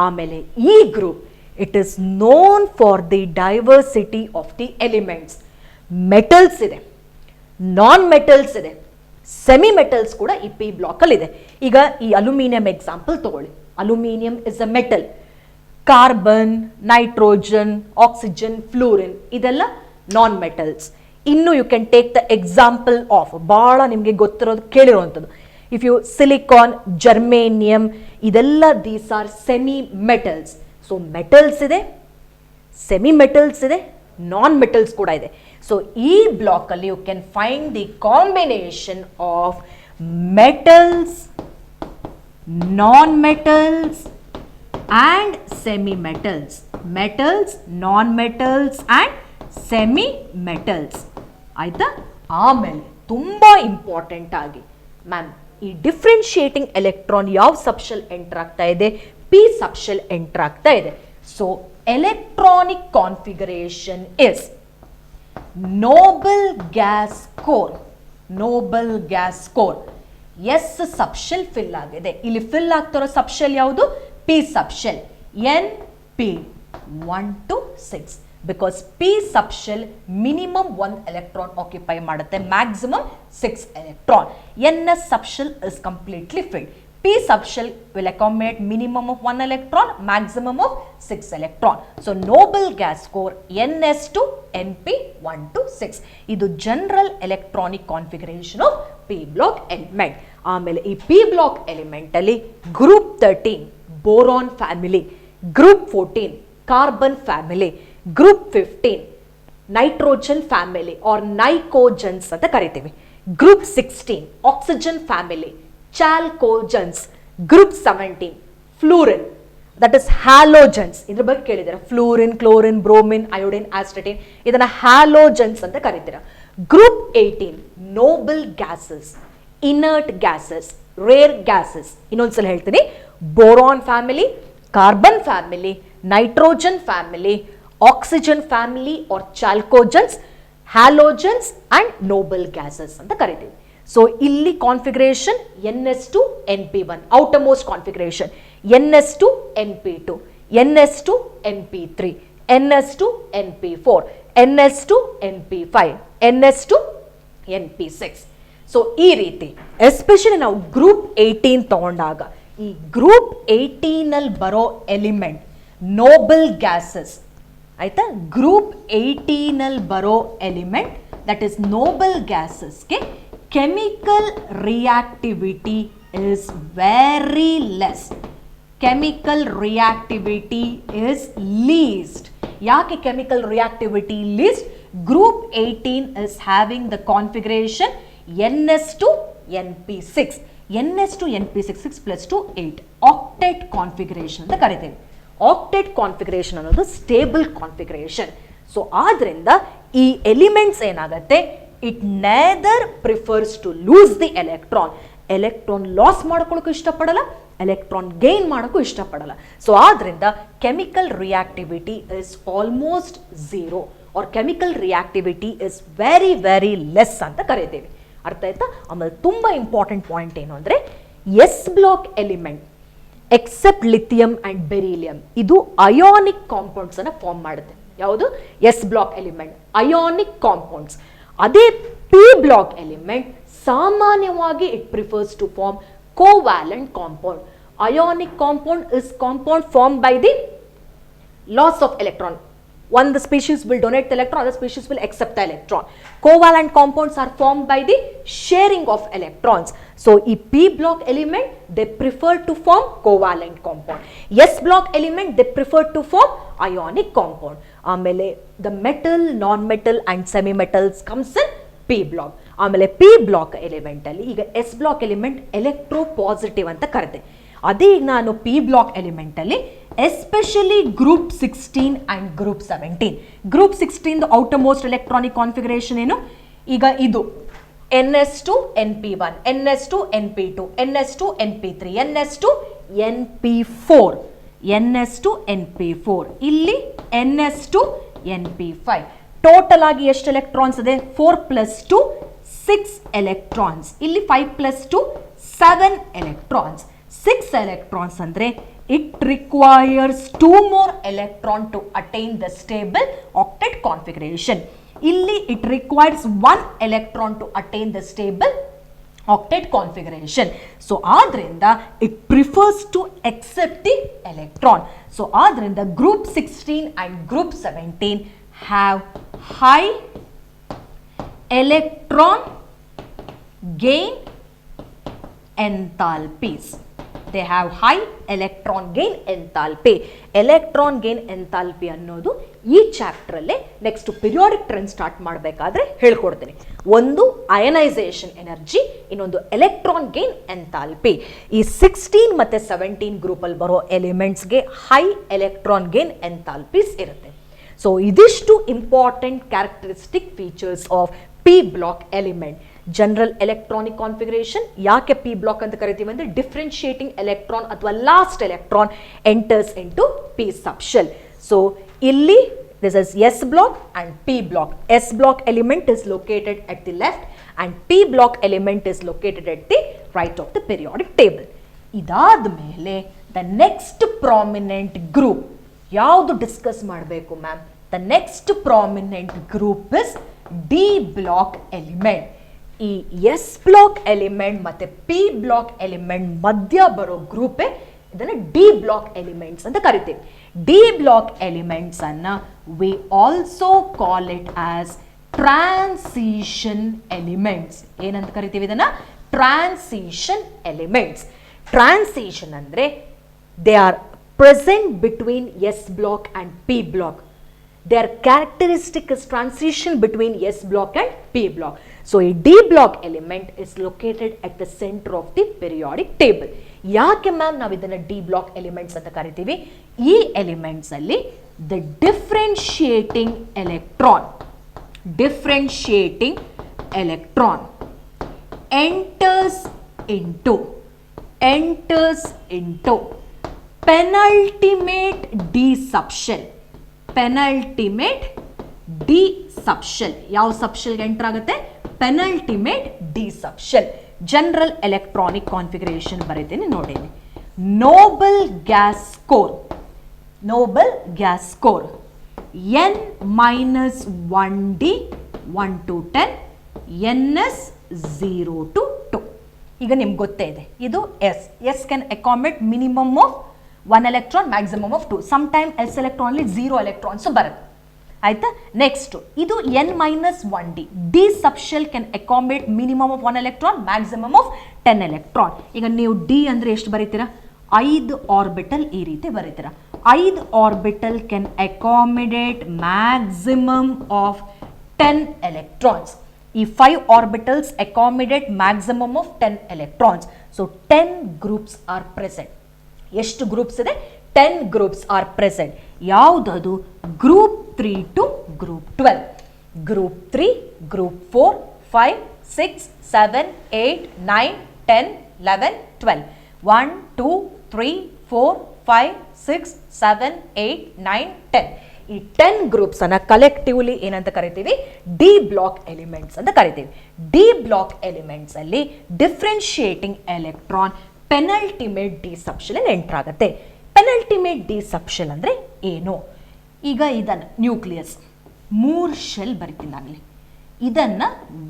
ಆಮೇಲೆ ಈ group, it is known for the diversity of the elements. Metals ಇದೆ, ನಾನ್ ಮೆಟಲ್ಸ್ ಇದೆ, ಸೆಮಿ ಮೆಟಲ್ಸ್ ಕೂಡ ಈ ಪಿ ಬ್ಲಾಕ್ ಅಲ್ಲಿ ಇದೆ. ಈಗ ಈ ಅಲ್ಯೂಮಿನಿಯಂ ಎಕ್ಸಾಂಪಲ್ ತಗೊಳ್ಳಿ. Aluminium is a metal. Carbon, nitrogen, oxygen, fluorine ಇದೆಲ್ಲ ನಾನ್ ಮೆಟಲ್ಸ್. ಇನ್ನು you can take the example of ಬಹಳ ನಿಮಗೆ ಗೊತ್ತಿರೋದು ಕೇಳಿರುವಂಥದ್ದು, ಇಫ್ ಯು ಸಿಲಿಕಾನ್, ಜರ್ಮೇನಿಯಂ ಇದೆಲ್ಲ these are semi metals. So metals ಇದೆ, ಸೆಮಿ ಮೆಟಲ್ಸ್ ಇದೆ, ನಾನ್ ಮೆಟಲ್ಸ್ ಕೂಡ ಇದೆ. ಸೊ ಈ ಬ್ಲಾಕ್ ಅಲ್ಲಿ you can find the combination of metals, non metals and semi metals. Metals, non metals and semi metals. ಆಯ್ತಾ? ಆಮೇಲೆ ತುಂಬಾ ಇಂಪಾರ್ಟೆಂಟ್ ಆಗಿ ಮ್ಯಾಮ್ ಈ ಡಿಫ್ರೆನ್ಶಿಯೇಟಿಂಗ್ ಎಲೆಕ್ಟ್ರಾನ್ ಯಾವ ಸಬ್ಶೆಲ್ ಎಂಟರ್ ಆಗ್ತಾ ಇದೆ? ಪಿ ಸಬ್ಶೆಲ್ ಎಂಟರ್ ಆಗ್ತಾ ಇದೆ. So electronic configuration is noble gas core. Noble gas core S subshell fill ಆಗಿದೆ. ಇಲ್ಲಿ ಫಿಲ್ ಆಗ್ತಿರೋ ಸಬ್ಶೆಲ್ ಯಾವುದು? P subshell. NP 1 to 6 because P subshell minimum 1 electron occupy ಮಾಡುತ್ತೆ, maximum 6 electron. NS subshell is completely filled. P subshell will accommodate minimum of 1 electron, maximum of 6 electron. So noble gas core NS to NP 1 to 6. ಇದು general electronic configuration of P block element. ಆಮೇಲೆ ಈ P block element ಅಲ್ಲಿ group 13 boron family, group 14 carbon family, group 15 nitrogen family or nicogens ಅಂತ ಕರಿತೀವಿ, group 16 oxygen family, chalcogens, group 17 fluorine, that is halogens. ಇದ್ರ ಬಗ್ಗೆ ಕೇಳಿದ್ದೀರಾ, ಫ್ಲೂರಿನ್, ಕ್ಲೋರಿನ್, ಬ್ರೋಮಿನ್, ಅಯೋಡಿನ್, ಆಸ್ಟಟಿನ್ ಇದನ್ನ ಹ್ಯಾಲೋಜನ್ಸ್ ಅಂತ ಕರಿತೀರಾ. group 18 noble gases, inert gases, rare gases. ಇನ್ನೊಂದ್ಸಲ ಹೇಳ್ತೀನಿ, boron family, carbon family, nitrogen family, oxygen family or chalcogens, halogens and noble gases ಅಂತ ಕರಿತೀವಿ. ಸೊ ಇಲ್ಲಿ configuration NS2 NP1 outermost configuration, NS2 NP2, NS2 NP3, NS2 NP4, NS2 NP5, NS2 NP6. So ಈ ರೀತಿ ಎಸ್ಪೆಷಲಿ ನಾವು ಗ್ರೂಪ್ 18 ತಗೊಂಡಾಗ ಈ ಗ್ರೂಪ್ 18 ಅಲ್ಲಿ ಬರೋ ಎಲಿಮೆಂಟ್ ನೋಬಲ್ ಗ್ಯಾಸಸ್ ಆಯ್ತಾ. ಗ್ರೂಪ್ 18 ಅಲ್ಲಿ ಬರೋ ಎಲಿಮೆಂಟ್ ದಟ್ ಇಸ್ ನೋಬಲ್ ಗ್ಯಾಸಸ್ಗೆ chemical reactivity is very less. Chemical reactivity is least. ಯಾಕೆ chemical reactivity least? Group 18 is having the configuration NS2 NP6. NS2 NP6 6 plus 2 8 octet configuration ಅಂತ ಕರಿತೇವೆ. ಆಕ್ಟೆಟ್ ಕಾನ್ಫಿಗರೇಷನ್ ಅನ್ನೋದು ಸ್ಟೇಬಲ್ ಕಾನ್ಫಿಗರೇಷನ್. ಸೊ ಆದ್ರಿಂದ ಈ ಎಲಿಮೆಂಟ್ಸ್ ಏನಾಗುತ್ತೆ, it neither prefers to lose the electron. Electron loss ಮಾಡ್ಕೊಳ್ಳೋಕ್ಕೂ ಇಷ್ಟಪಡಲ್ಲ, ಎಲೆಕ್ಟ್ರಾನ್ ಗೇನ್ ಮಾಡೋಕ್ಕೂ ಇಷ್ಟಪಡಲ್ಲ. ಸೊ ಆದ್ರಿಂದ chemical reactivity is almost zero or chemical reactivity is very very less ಅಂತ ಕರಿತೇವೆ. ಅರ್ಥ ಆಯ್ತಾ? ಆಮೇಲೆ ತುಂಬ ಇಂಪಾರ್ಟೆಂಟ್ ಪಾಯಿಂಟ್ ಏನು ಅಂದರೆ, S block element except lithium and beryllium ಇದು ಅಯಾನಿಕ್ ಕಾಂಪೌಂಡ್ಸ್ ಅನ್ನ ಫಾರ್ಮ್ ಮಾಡುತ್ತೆ. ಯಾವುದು? S block element ionic compounds. ಅದೇ ಪಿ ಬ್ಲಾಕ್ ಎಲಿಮೆಂಟ್ ಸಾಮಾನ್ಯವಾಗಿ it prefers to form covalent compound. Ionic compound is compound form by the loss of electron. One the species will donate the electron, other species will accept the electron. Covalent compounds are formed by the sharing of electrons. So e P block element they prefer to form covalent compound. S block element they prefer to form ionic compound. Amele the metal, non-metal and semi-metals comes in P block. ಆಮೇಲೆ ಪಿ ಬ್ಲಾಕ್ ಎಲಿಮೆಂಟ್ ಅಲ್ಲಿ ಈಗ S block element electropositive ಅಂತ ಕರೆದೆ. ಅದೇ ಈಗ ನಾನು ಪಿ ಬ್ಲಾಕ್ ಎಲಿಮೆಂಟ್ ಅಲ್ಲಿ especially group 16 and group 17. Group 16 outermost electronic configuration ಏನು? ಈಗ ಇದು NS2 NP1, NS2 NP2, NS2 NP3, NS2 NP4, NS2 NP4, ಇಲ್ಲಿ NS2 NP5. ಟೋಟಲ್ ಆಗಿ ಎಷ್ಟು ಎಲೆಕ್ಟ್ರಾನ್ಸ್ ಇದೆ? 4 + 2 6 ಎಲೆಕ್ಟ್ರಾನ್ಸ್. ಇಲ್ಲಿ 5 + 2 7 ಎಲೆಕ್ಟ್ರಾನ್ಸ್. 6 ಎಲೆಕ್ಟ್ರಾನ್ಸ್ ಅಂದ್ರೆ it requires 2 more electron to attain the stable octet configuration. Illi it requires 1 electron to attain the stable octet configuration. So adrinda it prefers to accept the electron. So adrinda group 16 and group 17 have high electron gain enthalpies. They have high electron gain enthalpy. Electron gain enthalpy ಅನ್ನೋದು ಈ ಚಾಪ್ಟರ್ ಅಲ್ಲೇ ನೆಕ್ಸ್ಟ್ ಪಿರಿಯಾಡಿಕ್ ಟ್ರೆಂಡ್ ಸ್ಟಾರ್ಟ್ ಮಾಡಬೇಕಾದ್ರೆ ಹೇಳ್ಕೊಡ್ತೀನಿ. ಒಂದು ಅಯನೈಸೇಷನ್ ಎನರ್ಜಿ, ಇನ್ನೊಂದು ಎಲೆಕ್ಟ್ರಾನ್ ಗೇನ್ ಎಂಥಾಲ್ಪಿ. ಈ 16 ಮತ್ತೆ 17 ಗ್ರೂಪ್ ಅಲ್ಲಿ ಬರೋ ಎಲಿಮೆಂಟ್ಸ್ಗೆ ಹೈ ಎಲೆಕ್ಟ್ರಾನ್ ಗೇನ್ ಎಂಥಾಲ್ಪೀಸ್ ಇರುತ್ತೆ. ಸೊ ಇದಿಷ್ಟು important characteristic features of P block element. General electronic configuration ಯಾಕೆ ಪಿ ಬ್ಲಾಕ್ ಅಂತ ಕರಿತೀವಿ ಅಂದ್ರೆ ಡಿಫ್ರೆನ್ಶಿಯೇಟಿಂಗ್ ಎಲೆಕ್ಟ್ರಾನ್ ಅಥವಾ last electron enters into P subshell. So ಇಲ್ಲಿ this is S block and P block. S block element is located at the left and P block element is located at the right of the periodic table. ಇದಾದ ಮೇಲೆ the next prominent group ಯಾವುದು ಡಿಸ್ಕಸ್ ಮಾಡಬೇಕು ma'am? The next prominent group is D block element. ಈ ಎಸ್ ಬ್ಲಾಕ್ ಎಲಿಮೆಂಟ್ ಮತ್ತೆ ಪಿ ಬ್ಲಾಕ್ ಎಲಿಮೆಂಟ್ ಮಧ್ಯ ಬರೋ ಗ್ರೂಪೇ ಇದನ್ನ ಡಿ ಬ್ಲಾಕ್ ಎಲಿಮೆಂಟ್ಸ್ ಅಂತ ಕರಿತೀವಿ. ಡಿ ಬ್ಲಾಕ್ ಎಲಿಮೆಂಟ್ಸ್ ಅನ್ನ we also call it as transition elements. ಏನಂತ ಕರಿತೀವಿ ಇದನ್ನ? Transition elements. ಟ್ರಾನ್ಸಿಷನ್ ಅಂದ್ರೆ they are present between S block and P block. Their characteristic is transition between S block and P block. So a D block element is located at the center of the periodic table. ಯಾಕೆ ಮ್ಯಾಮ್ ನಾವು ಇದನ್ನ ಡಿ ಬ್ಲಾಕ್ ಎಲಿಮೆಂಟ್ಸ್ ಅಂತ ಕರಿತೀವಿ? ಈ ಎಲಿಮೆಂಟ್ಸ್ ಅಲ್ಲಿ the differentiating electron enters into penultimate D subshell. Penultimate D subshell. ಯಾವ ಸಬ್ಶೆಲ್ಗೆ ಎಂಟರ್ ಆಗುತ್ತೆ? Penultimate D subshell. General electronic configuration ಬರೀತೀನಿ ನೋಡಿ. Noble gas core n-1d 1 to 10 ns 0 to 2. ಈಗ ನಿಮ್ಗೆ ಗೊತ್ತೇ ಇದೆ ಇದು S can accommodate minimum of 1 electron, maximum of 2. Sometime s electron ಅಲ್ಲಿ 0 electrons ಬರುತ್ತೆ. ಆಯ್ತಾ? ನೆಕ್ಸ್ಟ್ ಇದು n-1d. D subshell can accommodate minimum of 1 electron, maximum of 10 electron. ಈಗ ನೀವು ಡಿ ಅಂದ್ರೆ ಎಷ್ಟು ಬರೀತೀರಾ? 5 ಆರ್ಬಿಟಲ್ ಈ ರೀತಿ ಬರೀತೀರಾ. 5 orbital can accommodate maximum of 10 electrons. ಈ 5 orbitals accommodate maximum of 10 electrons. So 10 groups are present. ಎಷ್ಟು ಗ್ರೂಪ್ಸ್ ಇದೆ? 10 ಗ್ರೂಪ್ಸ್ ಆರ್ ಪ್ರೆಸೆಂಟ್. ಯಾವುದದು? Group 3 to group 12. Group 3, group 4, 5, 6, 7, 8, 9, 10, 11, 12. 1, 2, 3, 4, 5, 6, 7, 8, 9, 10. ಈ 10 ಗ್ರೂಪ್ಸ್ ಅನ್ನ ಕಲೆಕ್ಟಿವ್ಲಿ ಏನಂತ ಕರಿತೀವಿ? ಡಿ ಬ್ಲಾಕ್ ಎಲಿಮೆಂಟ್ಸ್ ಅಂತ ಕರಿತೀವಿ. ಡಿ ಬ್ಲಾಕ್ ಎಲಿಮೆಂಟ್ಸ್ ಅಲ್ಲಿ differentiating electron penultimate D subshell enter ಆಗುತ್ತೆ. ಪೆನಲ್ಟಿಮೇಟ್ ಡಿ ಸಬ್ಶೆಲ್ ಅಂದ್ರೆ ಏನು? ಈಗ ಇದನ್ನ ನ್ಯೂಕ್ಲಿಯಸ್ 3 ಶೆಲ್ ಬರಿತೀನಿ ಆಗಲಿ. ಇದನ್ನ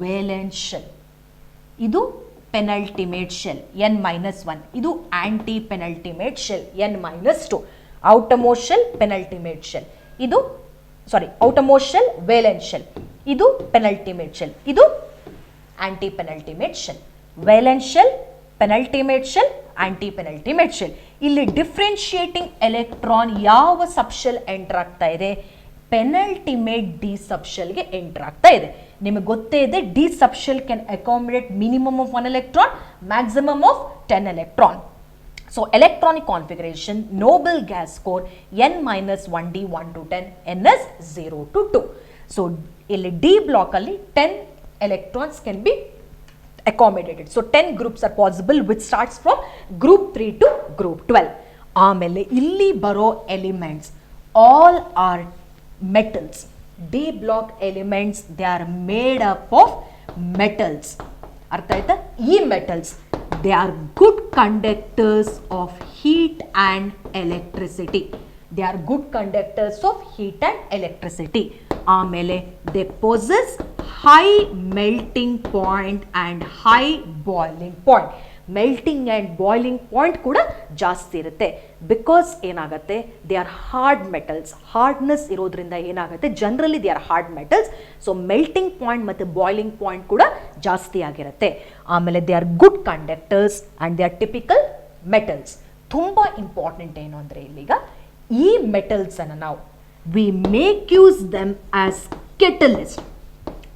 ವೇಲೆಂಟ್ ಶೆಲ್, ಇದು ಪೆನಲ್ಟಿಮೇಟ್ ಶೆಲ್ n-1, ಇದು anti penultimate shell n-2. Outermost shell penultimate shell, ಇದು ಔಟಮೋಸ್ಟ್ ಶೆಲ್ ವೇಲೆಂಟ್ ಶೆಲ್, ಇದು ಪೆನಲ್ಟಿಮೇಟ್ ಶೆಲ್, ಇದು anti penultimate shell. Valent shell, penultimate shell, anti penultimate shell. ಇಲ್ಲಿ ಡಿಫ್ರೆನ್ಶಿಯೇಟಿಂಗ್ ಎಲೆಕ್ಟ್ರಾನ್ ಯಾವ ಸಬ್ಶೆಲ್ ಎಂಟರ್ ಆಗ್ತಾ ಇದೆ? ಪೆನಲ್ಟಿಮೇಟ್ ಡಿ ಸಬ್ಶೆಲ್ಗೆ ಎಂಟರ್ ಆಗ್ತಾ ಇದೆ. ನಿಮಗೆ ಗೊತ್ತೇ ಇದೆ D subshell can accommodate minimum of 1 electron, maximum of 10 electron. So electronic configuration, noble gas score n minus 1d 1 to 10, n is 0 to 2. So ಇಲ್ಲಿ ಡಿ ಬ್ಲಾಕ್ ಅಲ್ಲಿ 10 electrons can be accommodated. So 10 groups are possible which starts from group 3 to group 12. ಆಮೇಲೆ ಇಲ್ಲಿ ಬರೋ elements all are metals. D block elements, they are made up of metals. ಅರ್ಥ ಆಯ್ತಾ? ಈ metals, they are good conductors of heat and electricity. They are good conductors of heat and electricity. ಆಮೇಲೆ they possess high melting point and high boiling point. Melting and boiling point ಕೂಡ ಜಾಸ್ತಿ ಇರುತ್ತೆ. ಬಿಕಾಸ್ ಏನಾಗುತ್ತೆ, they are hard metals. Hardness ಇರೋದ್ರಿಂದ ಏನಾಗುತ್ತೆ, generally they are hard metals. So melting point ಮತ್ತು ಬಾಯ್ಲಿಂಗ್ ಪಾಯಿಂಟ್ ಕೂಡ ಜಾಸ್ತಿ ಆಗಿರುತ್ತೆ. ಆಮೇಲೆ they are good conductors and they are typical metals. ತುಂಬ ಇಂಪಾರ್ಟೆಂಟ್ ಏನು ಅಂದರೆ ಇಲ್ಲಿಗ ಈ ಮೆಟಲ್ಸನ್ನು ನಾವು we make use them as catalyst.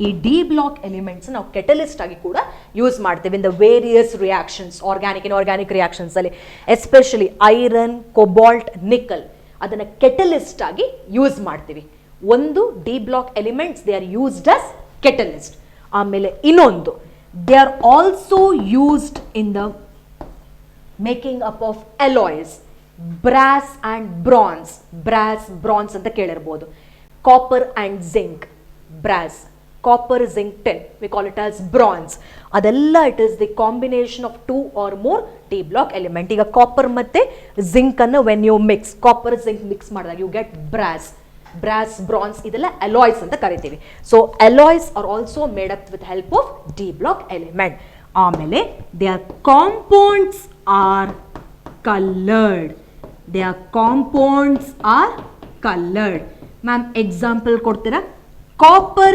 ಈ ಡಿ ಬ್ಲಾಕ್ ಎಲಿಮೆಂಟ್ಸ್ ನಾವು ಕೆಟಲಿಸ್ಟ್ ಆಗಿ ಕೂಡ ಯೂಸ್ ಮಾಡ್ತೇವೆ in the various reactions, organic inorganic reactions ಅಲ್ಲಿ. ಎಸ್ಪೆಷಲಿ ಐರನ್, ಕೊಬಾಲ್ಟ್, ನಿಕಲ್ ಅದನ್ನು ಕೆಟಲಿಸ್ಟ್ ಆಗಿ ಯೂಸ್ ಮಾಡ್ತೀವಿ. ಒಂದು D block elements they are used as catalyst. ಆಮೇಲೆ ಇನ್ನೊಂದು they are also used in the making up of alloys, brass and bronze. Brass bronze ಅಂತ ಕೇಳಿರ್ಬೋದು. Copper and zinc, brass. Copper, zinc, tin, we call it as bronze. ಅದೆಲ್ಲ it is the combination of 2 or more D block element. ಈಗ ಕಾಪರ್ ಮತ್ತೆ ಜಿಂಕ್ ಅನ್ನು when you mix, copper zinc mix ಮಾಡಿದಾಗ you get brass. Brass, bronze ಇದೆಲ್ಲ alloys ಅಂತ ಕರಿತೀವಿ. So alloys are also made up with help of D block element. ಆಮೇಲೆ their compounds are colored. Their compounds are colored. Ma'am example ಕೊಡ್ತೀರಾ? Copper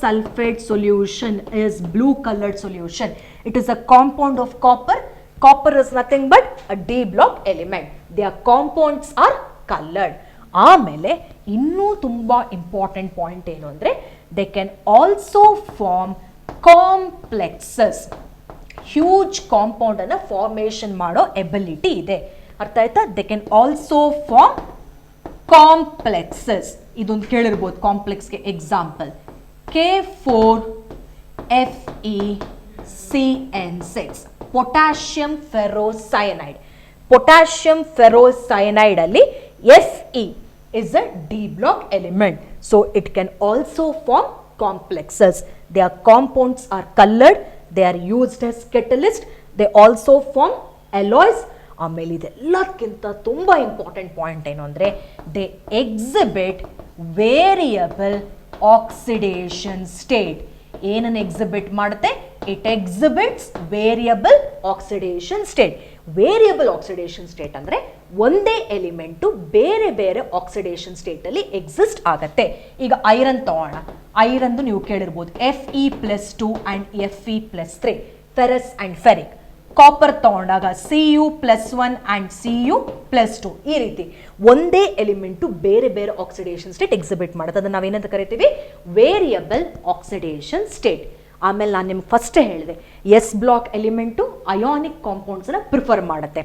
sulfate solution is blue colored solution. It is a compound of copper. Copper is nothing but a D block element. Their compounds are colored. ಆಮೇಲೆ ಇನ್ನೂ ತುಂಬ ಇಂಪಾರ್ಟೆಂಟ್ ಪಾಯಿಂಟ್ ಏನು ಅಂದರೆ they can also form complexes. Huge compound ಅನ್ನು ಫಾರ್ಮೇಷನ್ ಮಾಡೋ ಎಬಿಲಿಟಿ ಇದೆ. ಅರ್ಥ ಆಯ್ತಾ? they can also form complexes. ಇದೊಂದು ಕೇಳಿರ್ಬೋದು ಕಾಂಪ್ಲೆಕ್ಸ್ಗೆ example K4FeCN6 potassium ferrocyanide. Potassium ferrocyanide ಅಲ್ಲಿ Fe is a D block element. So it can also form complexes. Their compounds are colored. They are used as catalyst. They also form alloys. ಆಮೇಲೆ ಇದೆಲ್ಲಕ್ಕಿಂತ ತುಂಬ ಇಂಪಾರ್ಟೆಂಟ್ ಪಾಯಿಂಟ್ ಏನು ಅಂದರೆ they exhibit variable oxidation state. ಏನನ್ನು ಎಕ್ಸಿಬಿಟ್ ಮಾಡುತ್ತೆ? It exhibits variable oxidation state. Variable oxidation state ಅಂದರೆ ಒಂದೇ ಎಲಿಮೆಂಟು ಬೇರೆ ಬೇರೆ ಆಕ್ಸಿಡೇಷನ್ ಸ್ಟೇಟಲ್ಲಿ ಎಕ್ಸಿಸ್ಟ್ ಆಗತ್ತೆ. ಈಗ ಐರನ್ ತಗೋಣ. ಐರನ್ದು ನೀವು ಕೇಳಿರ್ಬೋದು Fe+2 and Fe+3, ferrous and ferric. Copper ತಗೊಂಡಾಗ Cu+1 ಆ್ಯಂಡ್ Cu+2. ಈ ರೀತಿ ಒಂದೇ ಎಲಿಮೆಂಟು ಬೇರೆ ಬೇರೆ ಆಕ್ಸಿಡೇಷನ್ ಸ್ಟೇಟ್ ಎಕ್ಸಿಬಿಟ್ ಮಾಡುತ್ತೆ. ಅದನ್ನು ನಾವೇನಂತ ಕರಿತೀವಿ? Variable oxidation state. ಆಮೇಲೆ ನಾನು ನಿಮ್ಗೆ ಫಸ್ಟೇ ಹೇಳಿದೆ ಎಸ್ ಬ್ಲಾಕ್ ಎಲಿಮೆಂಟು ಅಯಾನಿಕ್ ಕಾಂಪೌಂಡ್ಸನ್ನ ಪ್ರಿಫರ್ ಮಾಡುತ್ತೆ.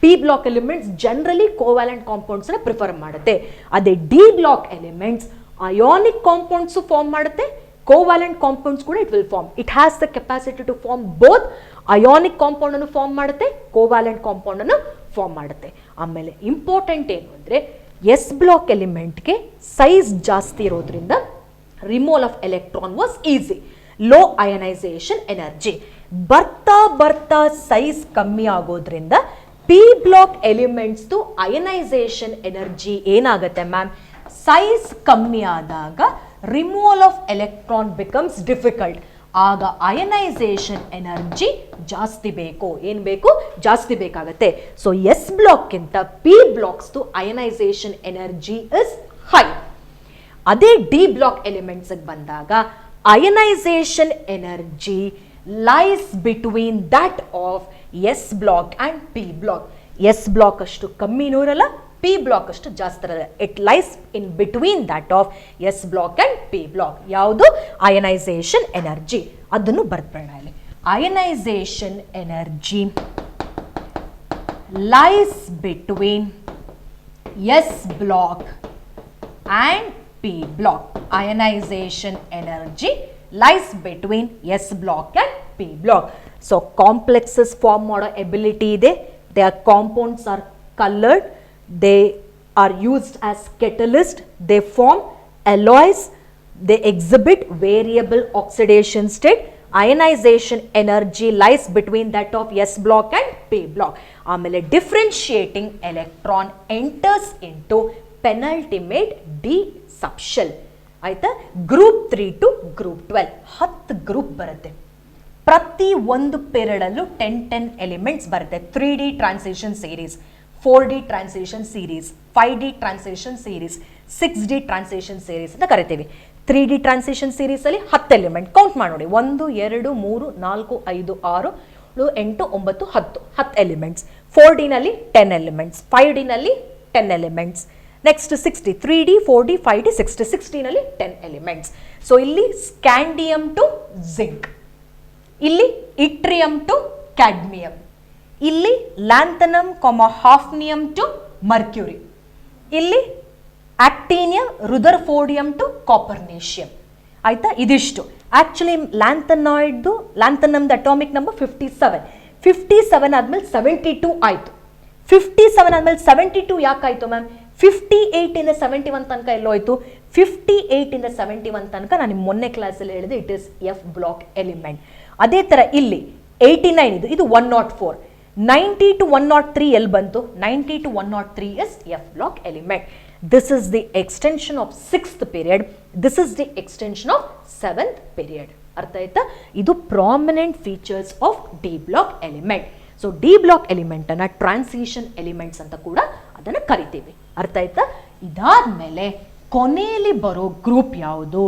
P block elements generally covalent ಕಾಂಪೌಂಡ್ಸನ್ನ ಪ್ರಿಫರ್ ಮಾಡುತ್ತೆ. ಅದೇ D block elements ionic compounds form ಮಾಡುತ್ತೆ, ಕೋವ್ಯಾಲೆಂಟ್ ಕಾಂಪೌಂಡ್ಸ್ ಕೂಡ it will form. It has the capacity to form both. Ionic compound ಅನ್ನು ಫಾರ್ಮ್ ಮಾಡುತ್ತೆ, ಕೋವ್ಯಾಲೆಂಟ್ ಕಾಂಪೌಂಡ್ ಅನ್ನು ಫಾರ್ಮ್ ಮಾಡುತ್ತೆ. ಆಮೇಲೆ ಇಂಪಾರ್ಟೆಂಟ್ ಏನು ಅಂದರೆ ಎಸ್ ಬ್ಲಾಕ್ ಎಲಿಮೆಂಟ್ಗೆ ಸೈಜ್ ಜಾಸ್ತಿ ಇರೋದ್ರಿಂದ removal of electron was easy. Low ionisation energy. ಬರ್ತಾ ಸೈಜ್ ಕಮ್ಮಿ ಆಗೋದ್ರಿಂದ ಪಿ ಬ್ಲಾಕ್ ಎಲಿಮೆಂಟ್ಸ್ದು ಅಯನೈಸೇಷನ್ ಎನರ್ಜಿ ಏನಾಗುತ್ತೆ ಮ್ಯಾಮ್? ಸೈಜ್ ಕಮ್ಮಿ ಆದಾಗ removal of electron becomes difficult. ಆಗ ಅಯನೈಸೇಷನ್ ಎನರ್ಜಿ ಜಾಸ್ತಿ ಬೇಕು. ಏನು ಬೇಕು? ಜಾಸ್ತಿ ಬೇಕಾಗತ್ತೆ. ಸೊ ಎಸ್ ಬ್ಲಾಕ್ಗಿಂತ ಪಿ ಬ್ಲಾಕ್ಸ್ದು ಅಯನೈಸೇಷನ್ ಎನರ್ಜಿ ಇಸ್ ಹೈ. ಅದೇ ಡಿ ಬ್ಲಾಕ್ ಎಲಿಮೆಂಟ್ಸ್ಗೆ ಬಂದಾಗ ionization energy lies between that of S block and P block. S block ಅಷ್ಟು ಕಮ್ಮಿನೂ ಇರಲ್ಲ, ಪಿ ಬ್ಲಾಕ್ ಅಷ್ಟು ಜಾಸ್ತಿ ಇರುತ್ತೆ. It lies in between that of S block and P block. ಯಾವುದು? Ionization energy. ಅದನ್ನು ಬರ್ದ್ಬೇಡ ಇಲ್ಲಿ. Ionization energy lies between S block and P block. Ionization energy lies between S block and P block. So complexes form ಮಾಡೋ ability ಇದೆ. Their compounds are colored. They are used as catalyst. They form alloys. They exhibit variable oxidation state. Ionization energy lies between that of S block and P block. ಆಮೇಲೆ differentiating electron enters into penultimate D subshell. ಆಯ್ತಾ? ಗ್ರೂಪ್ 3 to ಗ್ರೂಪ್ 12 10 ಗ್ರೂಪ್ ಬರುತ್ತೆ. ಪ್ರತಿ ಒಂದು ಪೀರಿಯಡ್ ಅಲ್ಲೂ 10 ಎಲಿಮೆಂಟ್ಸ್ ಬರುತ್ತೆ. 3D transition series, 4D transition series, 5D transition series, 6D transition series ಅಂತ ಕರಿತೀವಿ. 3D ಟ್ರಾನ್ಸಿಷನ್ ಸೀರೀಸ್ ಅಲ್ಲಿ 10 ಎಲಿಮೆಂಟ್ ಕೌಂಟ್ ಮಾಡಿ ನೋಡಿ. 1 2 3 4 5 6 7 8 9 10 10 ಎಲಿಮೆಂಟ್ಸ್. 4D ನಲ್ಲಿ 10 ಎಲಿಮೆಂಟ್ಸ್, 5D ನಲ್ಲಿ 10 elements. Next 60, 3D 4D 5D 60, 60 ನಲ್ಲಿ 10 ಎಲಿಮೆಂಟ್ಸ್. ಸೊ ಇಲ್ಲಿ ಸ್ಕ್ಯಾಂಡಿಯಂ ಟು ಜಿಂಕ್, ಇಲ್ಲಿ ಇಟ್ರಿಯಂ ಟು ಕ್ಯಾಡ್ಮಿಯಂ, ಇಲ್ಲಿ ಲ್ಯಾಂಥನಮ್ ಹಾಫ್ನಿಯಂ ಟು ಮರ್ಕ್ಯೂರಿ, ಇಲ್ಲಿ ಆಕ್ಟೀನಿಯಂ ರುದರ್ಫೋರ್ಡಿಯಂ ಟು ಕಾಪರ್ನೇಷಿಯಂ. ಆಯ್ತಾ? ಇದಿಷ್ಟು. Actually ಲ್ಯಾಂಥನಮ್ದು atomic number 57. 57 ಆದ್ಮೇಲೆ 72 ಆಯ್ತು. 57 ಆದ್ಮೇಲೆ 72 ಯಾಕಾಯ್ತು ಮ್ಯಾಮ್? 58 ಇಂದ 71 ತನಕ ಎಲ್ಲೋಯ್ತು? 58 ಇಂದ 71 ತನಕ ನಾನು ಮೊನ್ನೆ ಕ್ಲಾಸಲ್ಲಿ ಹೇಳಿದೆ, it is F block element. ಅದೇ ತರ ಇಲ್ಲಿ 89 ಇದು 104. 90 to 103 ಎಲ್ಲಿ ಬಂತು? 90 to 103 is F block element. This is the extension of 6th period. This is the extension of 7th period. ಅರ್ಥ ಆಯ್ತಾ? ಇದು prominent features of D block element. So D block element ಅನ್ನ ಟ್ರಾನ್ಸಿಷನ್ ಎಲಿಮೆಂಟ್ಸ್ ಅಂತ ಕೂಡ ಅದನ್ನು ಕರಿತೀವಿ. ಅರ್ಥ ಆಯ್ತಾ? ಇದಾದ್ಮೇಲೆ ಕೊನೆಯಲ್ಲಿ ಬರೋ ಗ್ರೂಪ್ ಯಾವುದು?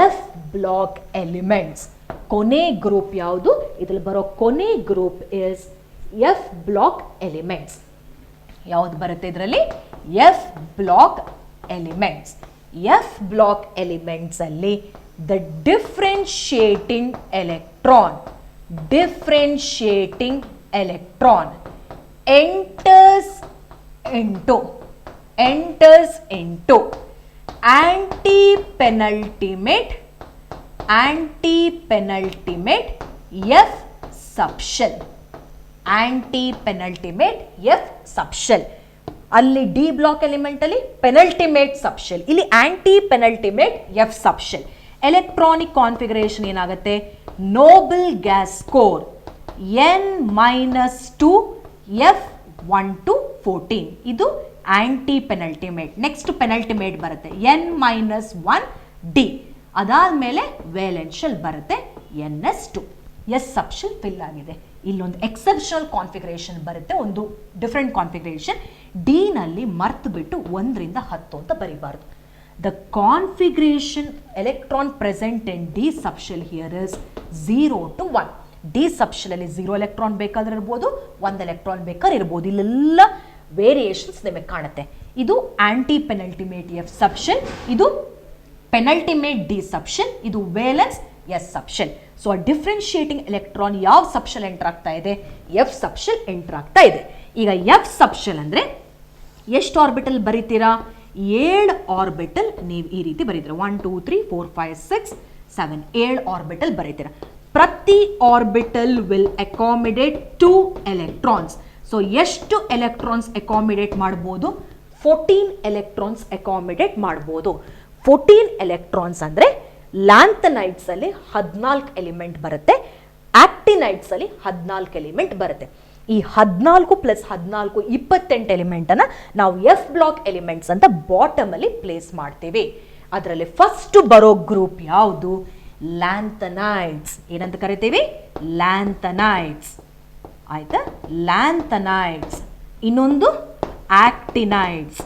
F block elements. ಕೊನೆ ಗ್ರೂಪ್ ಯಾವುದು? ಇದ್ರಲ್ಲಿ ಬರೋ ಕೊನೆ group is F block elements. ಯಾವುದು ಬರುತ್ತೆ ಇದರಲ್ಲಿ? F block elements. F block elements ಅಲ್ಲಿ the differentiating electron enters into anti-penultimate F subshell. Anti-penultimate F subshell. ಅಲ್ಲಿ ಡಿ ಬ್ಲಾಕ್ ಎಲಿಮೆಂಟ್ ಅಲ್ಲಿ ಪೆನಲ್ಟಿಮೇಟ್ ಸಬ್ಶೆಲ್, ಇಲ್ಲಿ anti penultimate F subshell. Electronic configuration ಏನಾಗುತ್ತೆ? Noble gas core N-2 F1 to 14. ಇದು ಆಂಟಿ ಪೆನಲ್ಟಿಮೇಟ್. ನೆಕ್ಸ್ಟ್ ಪೆನಲ್ಟಿಮೇಟ್ ಬರುತ್ತೆ N-1 D. ಅದಾದ್ಮೇಲೆ ವೇಲೆನ್ಸ್ ಶೆಲ್ ಬರುತ್ತೆ NS2. ಎಸ್ ಸಬ್ಶೆಲ್ ಫಿಲ್ ಆಗಿದೆ. ಇಲ್ಲೊಂದು ಎಕ್ಸೆಪ್ಷನಲ್ ಕಾನ್ಫಿಗರೇಷನ್ ಬರುತ್ತೆ, ಒಂದು ಡಿಫ್ರೆಂಟ್ ಕಾನ್ಫಿಗರೇಷನ್. ಡಿ ನಲ್ಲಿ ಮರ್ತು ಬಿಟ್ಟು 1 ರಿಂದ 10 ಅಂತ ಬರೀಬಾರ್ದು. The configuration electron present in D subshell here is 0 to 1. D subshell ಅಲ್ಲಿ 0 ಎಲೆಕ್ಟ್ರಾನ್ ಬೇಕಾದ್ರೆ ಇರ್ಬೋದು, 1 ಎಲೆಕ್ಟ್ರಾನ್ ಬೇಕಾದ್ರೆ ಇರ್ಬೋದು. ಇಲ್ಲೆಲ್ಲ ವೇರಿಯೇಷನ್ಸ್ ನಿಮಗೆ ಕಾಣುತ್ತೆ. ಇದು ಆಂಟಿ ಪೆನಲ್ಟಿಮೇಟ್ ಎಫ್ ಸಬ್ಶೆಲ್, ಇದು ಪೆನಲ್ಟಿಮೇಟ್ ಡಿ ಸಬ್ಶೆಲ್, ಇದು valence S subshell. So differentiating electron ಯಾವ ಸಬ್ಶೆಲ್ ಎಂಟರ್ ಆಗ್ತಾ ಇದೆ? ಎಫ್ ಸಬ್ಶೆಲ್ ಎಂಟರ್ ಆಗ್ತಾ ಇದೆ. ಈಗ ಎಫ್ ಸಬ್ಶೆಲ್ ಅಂದ್ರೆ ಎಷ್ಟು ಆರ್ಬಿಟಲ್ ಬರೀತೀರಾ? 7 ಆರ್ಬಿಟಲ್ ನೀವು ಈ ರೀತಿ ಬರೀತೀರಾ. 1 2 3 4 5 6 7 7 ಆರ್ಬಿಟಲ್ ಬರೀತೀರಾ. ಪ್ರತಿ orbital will accommodate 2 electrons. So ಎಷ್ಟು ಎಲೆಕ್ಟ್ರಾನ್ಸ್ ಅಕಾಮಿಡೇಟ್ ಮಾಡ್ಬೋದು? 14 ಎಲೆಕ್ಟ್ರಾನ್ಸ್ ಅಕಾಮಿಡೇಟ್ ಮಾಡ್ಬೋದು. 14 ಎಲೆಕ್ಟ್ರಾನ್ಸ್ ಅಂದ್ರೆ ಲ್ಯಾಂಥನೈಡ್ಸ್ ಅಲ್ಲಿ 14 ಎಲಿಮೆಂಟ್ ಬರುತ್ತೆ, ಆಕ್ಟಿನೈಡ್ಸ್ ಅಲ್ಲಿ 14 ಎಲಿಮೆಂಟ್ ಬರುತ್ತೆ. ಈ 14 ಪ್ಲಸ್ 14 28 ಎಲಿಮೆಂಟ್ ಅನ್ನ ನಾವು ಎಫ್ ಬ್ಲಾಕ್ ಎಲಿಮೆಂಟ್ಸ್ ಅಂತ ಬಾಟಮ್ ಅಲ್ಲಿ ಪ್ಲೇಸ್ ಮಾಡ್ತೀವಿ. ಅದರಲ್ಲಿ ಫಸ್ಟ್ ಬರೋ ಗ್ರೂಪ್ ಯಾವುದು? ಲ್ಯಾಂಥನೈಡ್ಸ್. ಏನಂತ ಕರಿತೀವಿ? ಲ್ಯಾಂಥನೈಡ್ಸ್. ಆಯ್ತಾ? ಲ್ಯಾಂಥನೈಡ್ಸ್. ಇನ್ನೊಂದು actinides.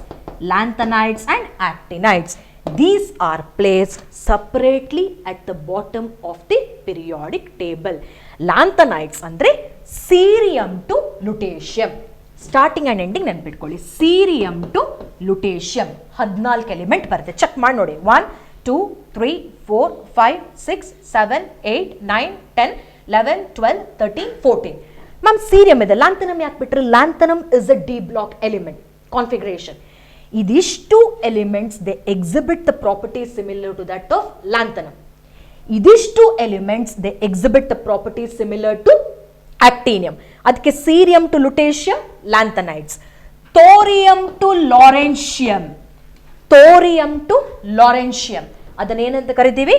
Lanthanides and actinides. These are placed separately at the bottom of the periodic table. Lanthanides ಅಂದ್ರೆ cerium to lutetium. Starting and ending ನೆನ್ಪಿಟ್ಕೊಳ್ಳಿ. ಸೀರಿಯಂ ಟು ಲುಟೇಷಿಯಂ 14 ಎಲಿಮೆಂಟ್ ಬರುತ್ತೆ. ಚೆಕ್ ಮಾಡಿ ನೋಡಿ. 1 2 3 4 5 6 7 8 9 10 11 12 13 14. ಮ್ಯಾಮ್ ಸೀರಿಯಂ ಇದೆ, ಲ್ಯಾಂಥನಮ್ ಯಾಕೆ ಬಿಟ್ರೆ? Lanthanum is a D block element configuration. ಇದಿಷ್ಟು elements they exhibit the property similar to that of lanthanum. ಇದಿಷ್ಟು elements they exhibit the property similar to actinium. ಅದಕ್ಕೆ cerium to lutetium lanthanides, thorium to lawrencium, thorium to lawrencium ಅದನ್ನೇನಂತ ಕರಿತೀವಿ?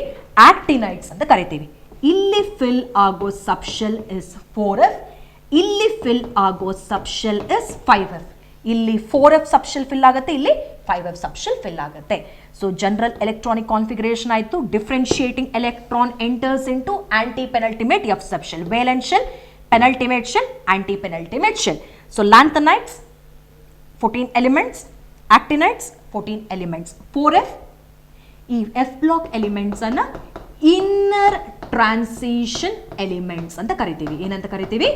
ಆಕ್ಟಿನೈಡ್ಸ್ ಅಂತ ಕರಿತೀವಿ. ಇಲ್ಲಿ ಫಿಲ್ ಆಗೋ ಸಬ್ಶೆಲ್ ಇಸ್ 4f, ಇಲ್ಲಿ ಫಿಲ್ ಆಗೋ ಸಬ್ಶೆಲ್ ಇಸ್ 5f. ಇಲ್ಲಿ 4f ಸಬ್ಶೆಲ್ ಫಿಲ್ ಆಗುತ್ತೆ, ಇಲ್ಲಿ 5f ಸಬ್ಶೆಲ್ ಫಿಲ್ ಆಗುತ್ತೆ. ಸೊ ಜನರಲ್ ಎಲೆಕ್ಟ್ರಾನಿಕ್ ಕಾನ್ಫಿಗರೇಷನ್ ಆಯಿತು. Differentiating electron enters into anti penultimate F subshell, valence shell, penultimate shell, anti-penultimate shell. So lanthanides 14 elements, actinides 14 elements, 4f. ಈ ಎಫ್ ಬ್ಲಾಕ್ ಎಲಿಮೆಂಟ್ಸ್ ಅನ್ನ ಇನ್ನರ್ ಟ್ರಾನ್ಸಿಷನ್ ಎಲಿಮೆಂಟ್ಸ್ ಅಂತ ಕರಿತೀವಿ. ಏನಂತ ಕರಿತೀವಿ?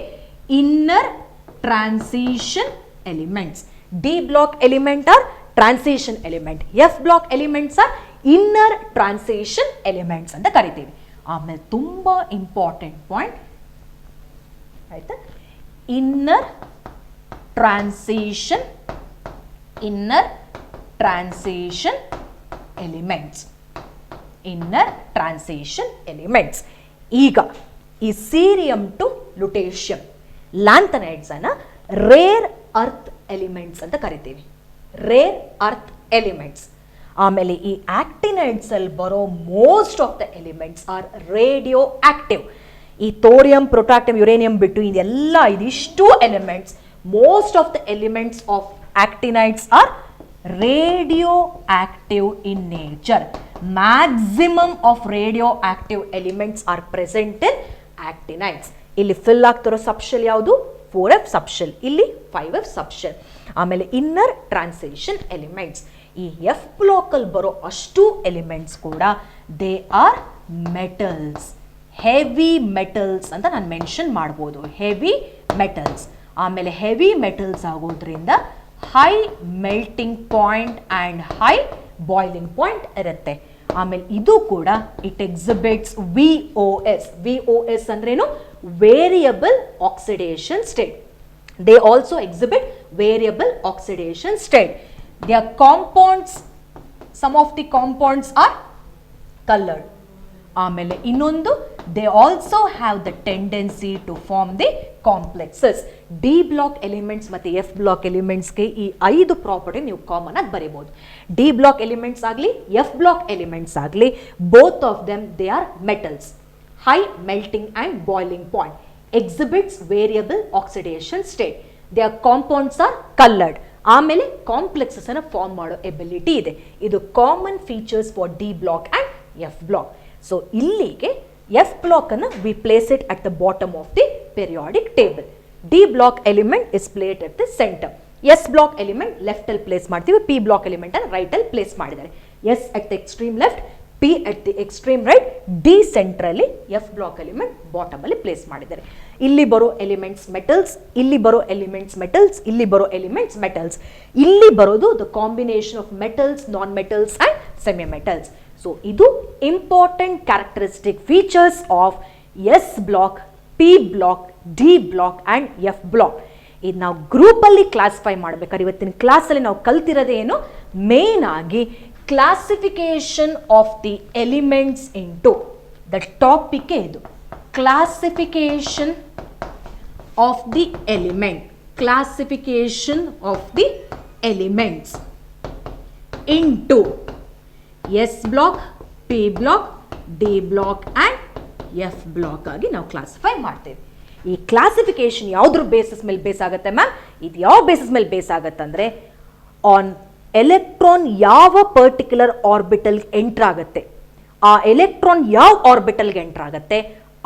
Inner transition elements. D block element are transition element, F block elements are inner transition elements ಅಂತ ಕರಿತೀವಿ. ಆಮೇಲೆ ತುಂಬಾ ಇಂಪಾರ್ಟೆಂಟ್ ಪಾಯಿಂಟ್ ಆಯ್ತಾ, inner transition elements, inner transition elements. ಈಗ ಈ ಸೀರಿಯಂ ಟು ಲುಟೇಷಿಯಂ ಲ್ಯಾಂಥನೈಡ್ಸ್ ಅನ್ನ ರೇರ್ ಅರ್ತ್ ಎಲಿಮೆಂಟ್ಸ್ ಅಂತ ಕರಿತೀವಿ, ರೇರ್ ಅರ್ತ್ ಎಲಿಮೆಂಟ್ಸ್. ಆಮೇಲೆ ಈ ಆಕ್ಟಿನೈಡ್ಸ್ ಅಲ್ಲಿ ಬರೋ most of the elements are radioactive. ಈ ಥೋರಿಯಂ, ಪ್ರೊಟಾಕ್ಟಿಯಂ, ಯುರೇನಿಯಂ ಬಿಟ್ಟು ಇದೆಲ್ಲ ಇದಿಷ್ಟು elements, most of the elements of actinides are radioactive in nature. Maximum of radioactive elements are present in actinides. ಇಲ್ಲಿ ಫಿಲ್ ಆಗ್ತಿರೋ ಸಬ್ಶೆಲ್ ಯಾವುದು? 4f ಸಬ್ಶೆಲ್, ಇಲ್ಲಿ 5f ಸಬ್ಶೆಲ್. ಆಮೇಲೆ ಇನ್ನರ್ ಟ್ರಾನ್ಸಿಷನ್ ಎಲಿಮೆಂಟ್ಸ್, ಈ ಎಫ್ ಬ್ಲಾಕ್ ಅಲ್ಲಿ ಬರೋ ಅಷ್ಟು ಎಲಿಮೆಂಟ್ಸ್ ಕೂಡ they are metals, heavy metals ಅಂತ ನಾನು ಮೆನ್ಷನ್ ಮಾಡ್ಬೋದು, ಹೆವಿ ಮೆಟಲ್ಸ್. ಆಮೇಲೆ ಹೆವಿ ಮೆಟಲ್ಸ್ ಆಗೋದ್ರಿಂದ high melting point and high boiling point ಇರುತ್ತೆ. ಆಮೇಲೆ ಇದು ಕೂಡ ಇಟ್ ಎಕ್ಸಿಬಿಟ್ಸ್ VOS. VOS ಅಂದ್ರೇನು? Variable oxidation state. They also exhibit variable oxidation state. Their compounds, some of the compounds are colored. ಆಮೇಲೆ ಇನ್ನೊಂದು, they also have the tendency to form the complexes. D block elements ಮತ್ತು ಎಫ್ ಬ್ಲಾಕ್ ಎಲಿಮೆಂಟ್ಸ್ಗೆ ಈ 5 ಪ್ರಾಪರ್ಟಿ ನೀವು ಕಾಮನ್ ಆಗಿ ಬರೀಬಹುದು. ಡಿ ಬ್ಲಾಕ್ ಎಲಿಮೆಂಟ್ಸ್ ಆಗಲಿ, ಎಫ್ ಬ್ಲಾಕ್ ಎಲಿಮೆಂಟ್ಸ್ ಆಗಲಿ, both of them they are metals, high melting and boiling point, exhibits variable oxidation state, their compounds are coloured. ಆಮೇಲೆ ಕಾಂಪ್ಲೆಕ್ಸಸ್ ಅನ್ನು ಫಾರ್ಮ್ ಮಾಡೋ ಎಬಿಲಿಟಿ ಇದೆ. ಇದು common features for D block and F block. So ಇಲ್ಲಿಗೆ ಎಫ್ ಬ್ಲಾಕ್ ಅನ್ನು we place it at the bottom of the periodic table. D block element is placed at the centre. S block element left ಅಲ್ಲಿ ಪ್ಲೇಸ್ ಮಾಡ್ತೀವಿ, ಪಿ ಬ್ಲಾಕ್ ಎಲಿಮೆಂಟ್ ಅನ್ನು ರೈಟ್ ಅಲ್ಲಿ ಪ್ಲೇಸ್ ಮಾಡಿದ್ದಾರೆ. S at the extreme left, P at the extreme right, D centre ಅಲ್ಲಿ ಎಫ್ ಬ್ಲಾಕ್ ಎಲಿಮೆಂಟ್ ಬಾಟಮ್ ಅಲ್ಲಿ ಪ್ಲೇಸ್ ಮಾಡಿದ್ದಾರೆ. ಇಲ್ಲಿ ಬರೋ ಎಲಿಮೆಂಟ್ಸ್ ಮೆಟಲ್ಸ್, ಇಲ್ಲಿ ಬರೋ ಎಲಿಮೆಂಟ್ಸ್ ಮೆಟಲ್ಸ್, ಇಲ್ಲಿ ಬರೋ ಎಲಿಮೆಂಟ್ಸ್ ಮೆಟಲ್ಸ್. ಇಲ್ಲಿ ಬರೋದು the combination of metals, non metals and semi metals. So ಇದು important characteristic features of S block, P block, D block and F block. ಇದು ನಾವು ಗ್ರೂಪಲ್ಲಿ ಕ್ಲಾಸಿಫೈ ಮಾಡ್ಬೇಕಾದ್ರೆ ಇವತ್ತಿನ ಕ್ಲಾಸಲ್ಲಿ ನಾವು ಕಲ್ತಿರೋದೇನು? ಮೇನ್ ಆಗಿ classification of the elements into the topic ಇದು, classification of the element, classification of the elements into S block, P block, D block and F block ಆಗಿ ನಾವು ಕ್ಲಾಸಿಫೈ ಮಾಡ್ತೇವೆ. ಈ ಕ್ಲಾಸಿಫಿಕೇಶನ್ ಯಾವುದ್ರ ಬೇಸಿಸ್ ಮೇಲೆ ಬೇಸ್ ಆಗುತ್ತೆ ಮ್ಯಾಮ್? ಇದು ಯಾವ ಬೇಸಿಸ್ ಮೇಲೆ ಬೇಸ್ ಆಗುತ್ತೆ ಅಂದರೆ, ಆನ್ ಎಲೆಕ್ಟ್ರಾನ್ ಯಾವ ಪರ್ಟಿಕ್ಯುಲರ್ ಆರ್ಬಿಟಲ್ಗೆ ಎಂಟರ್ ಆಗುತ್ತೆ, ಆ ಎಲೆಕ್ಟ್ರಾನ್ ಯಾವ ಆರ್ಬಿಟಲ್ಗೆ ಎಂಟರ್ ಆಗುತ್ತೆ,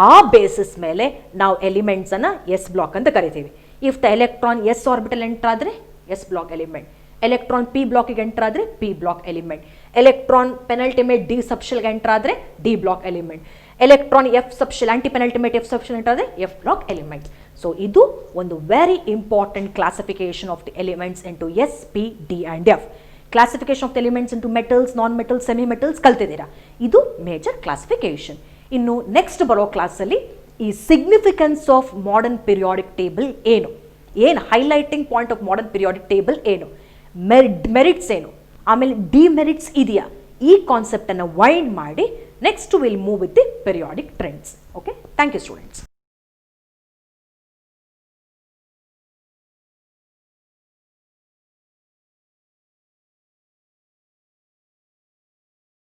ಆ ಬೇಸಿಸ್ ಮೇಲೆ ನಾವು ಎಲಿಮೆಂಟ್ಸನ್ನು ಎಸ್ ಬ್ಲಾಕ್ ಅಂತ ಕರಿತೀವಿ. If the electron S orbital enter ಆದರೆ S block element, electron P ಬ್ಲಾಕಿಗೆ ಎಂಟರ್ ಆದರೆ P block element, electron penultimate D ಸಬ್ಶೆಲ್ಗೆ ಎಂಟರ್ ಆದರೆ D block element, electron F subshell, anti penultimate F subshell ಅಂದರೆ ಎಫ್ ಬ್ಲಾಕ್ ಎಲಿಮೆಂಟ್. ಸೊ ಇದು ಒಂದು very important classification of the elements into S, P, D and F. Classification of the elements into metals, non metals, semi metals ಕಲ್ತಿದ್ದೀರಾ. ಇದು ಮೇಜರ್ ಕ್ಲಾಸಿಫಿಕೇಶನ್. ಇನ್ನು ನೆಕ್ಸ್ಟ್ ಬರೋ ಕ್ಲಾಸಲ್ಲಿ ಈ significance of modern periodic table ಏನು, highlighting point of modern periodic table ಏನು, ಮೆರಿಟ್ಸ್ ಏನು, ಆಮೇಲೆ ಡಿಮೆರಿಟ್ಸ್ ಇದೆಯಾ, ಈ ಕಾನ್ಸೆಪ್ಟನ್ನು ವೈಂಡ್ ಮಾಡಿ next will move with the periodic trends. Okay, thank you students.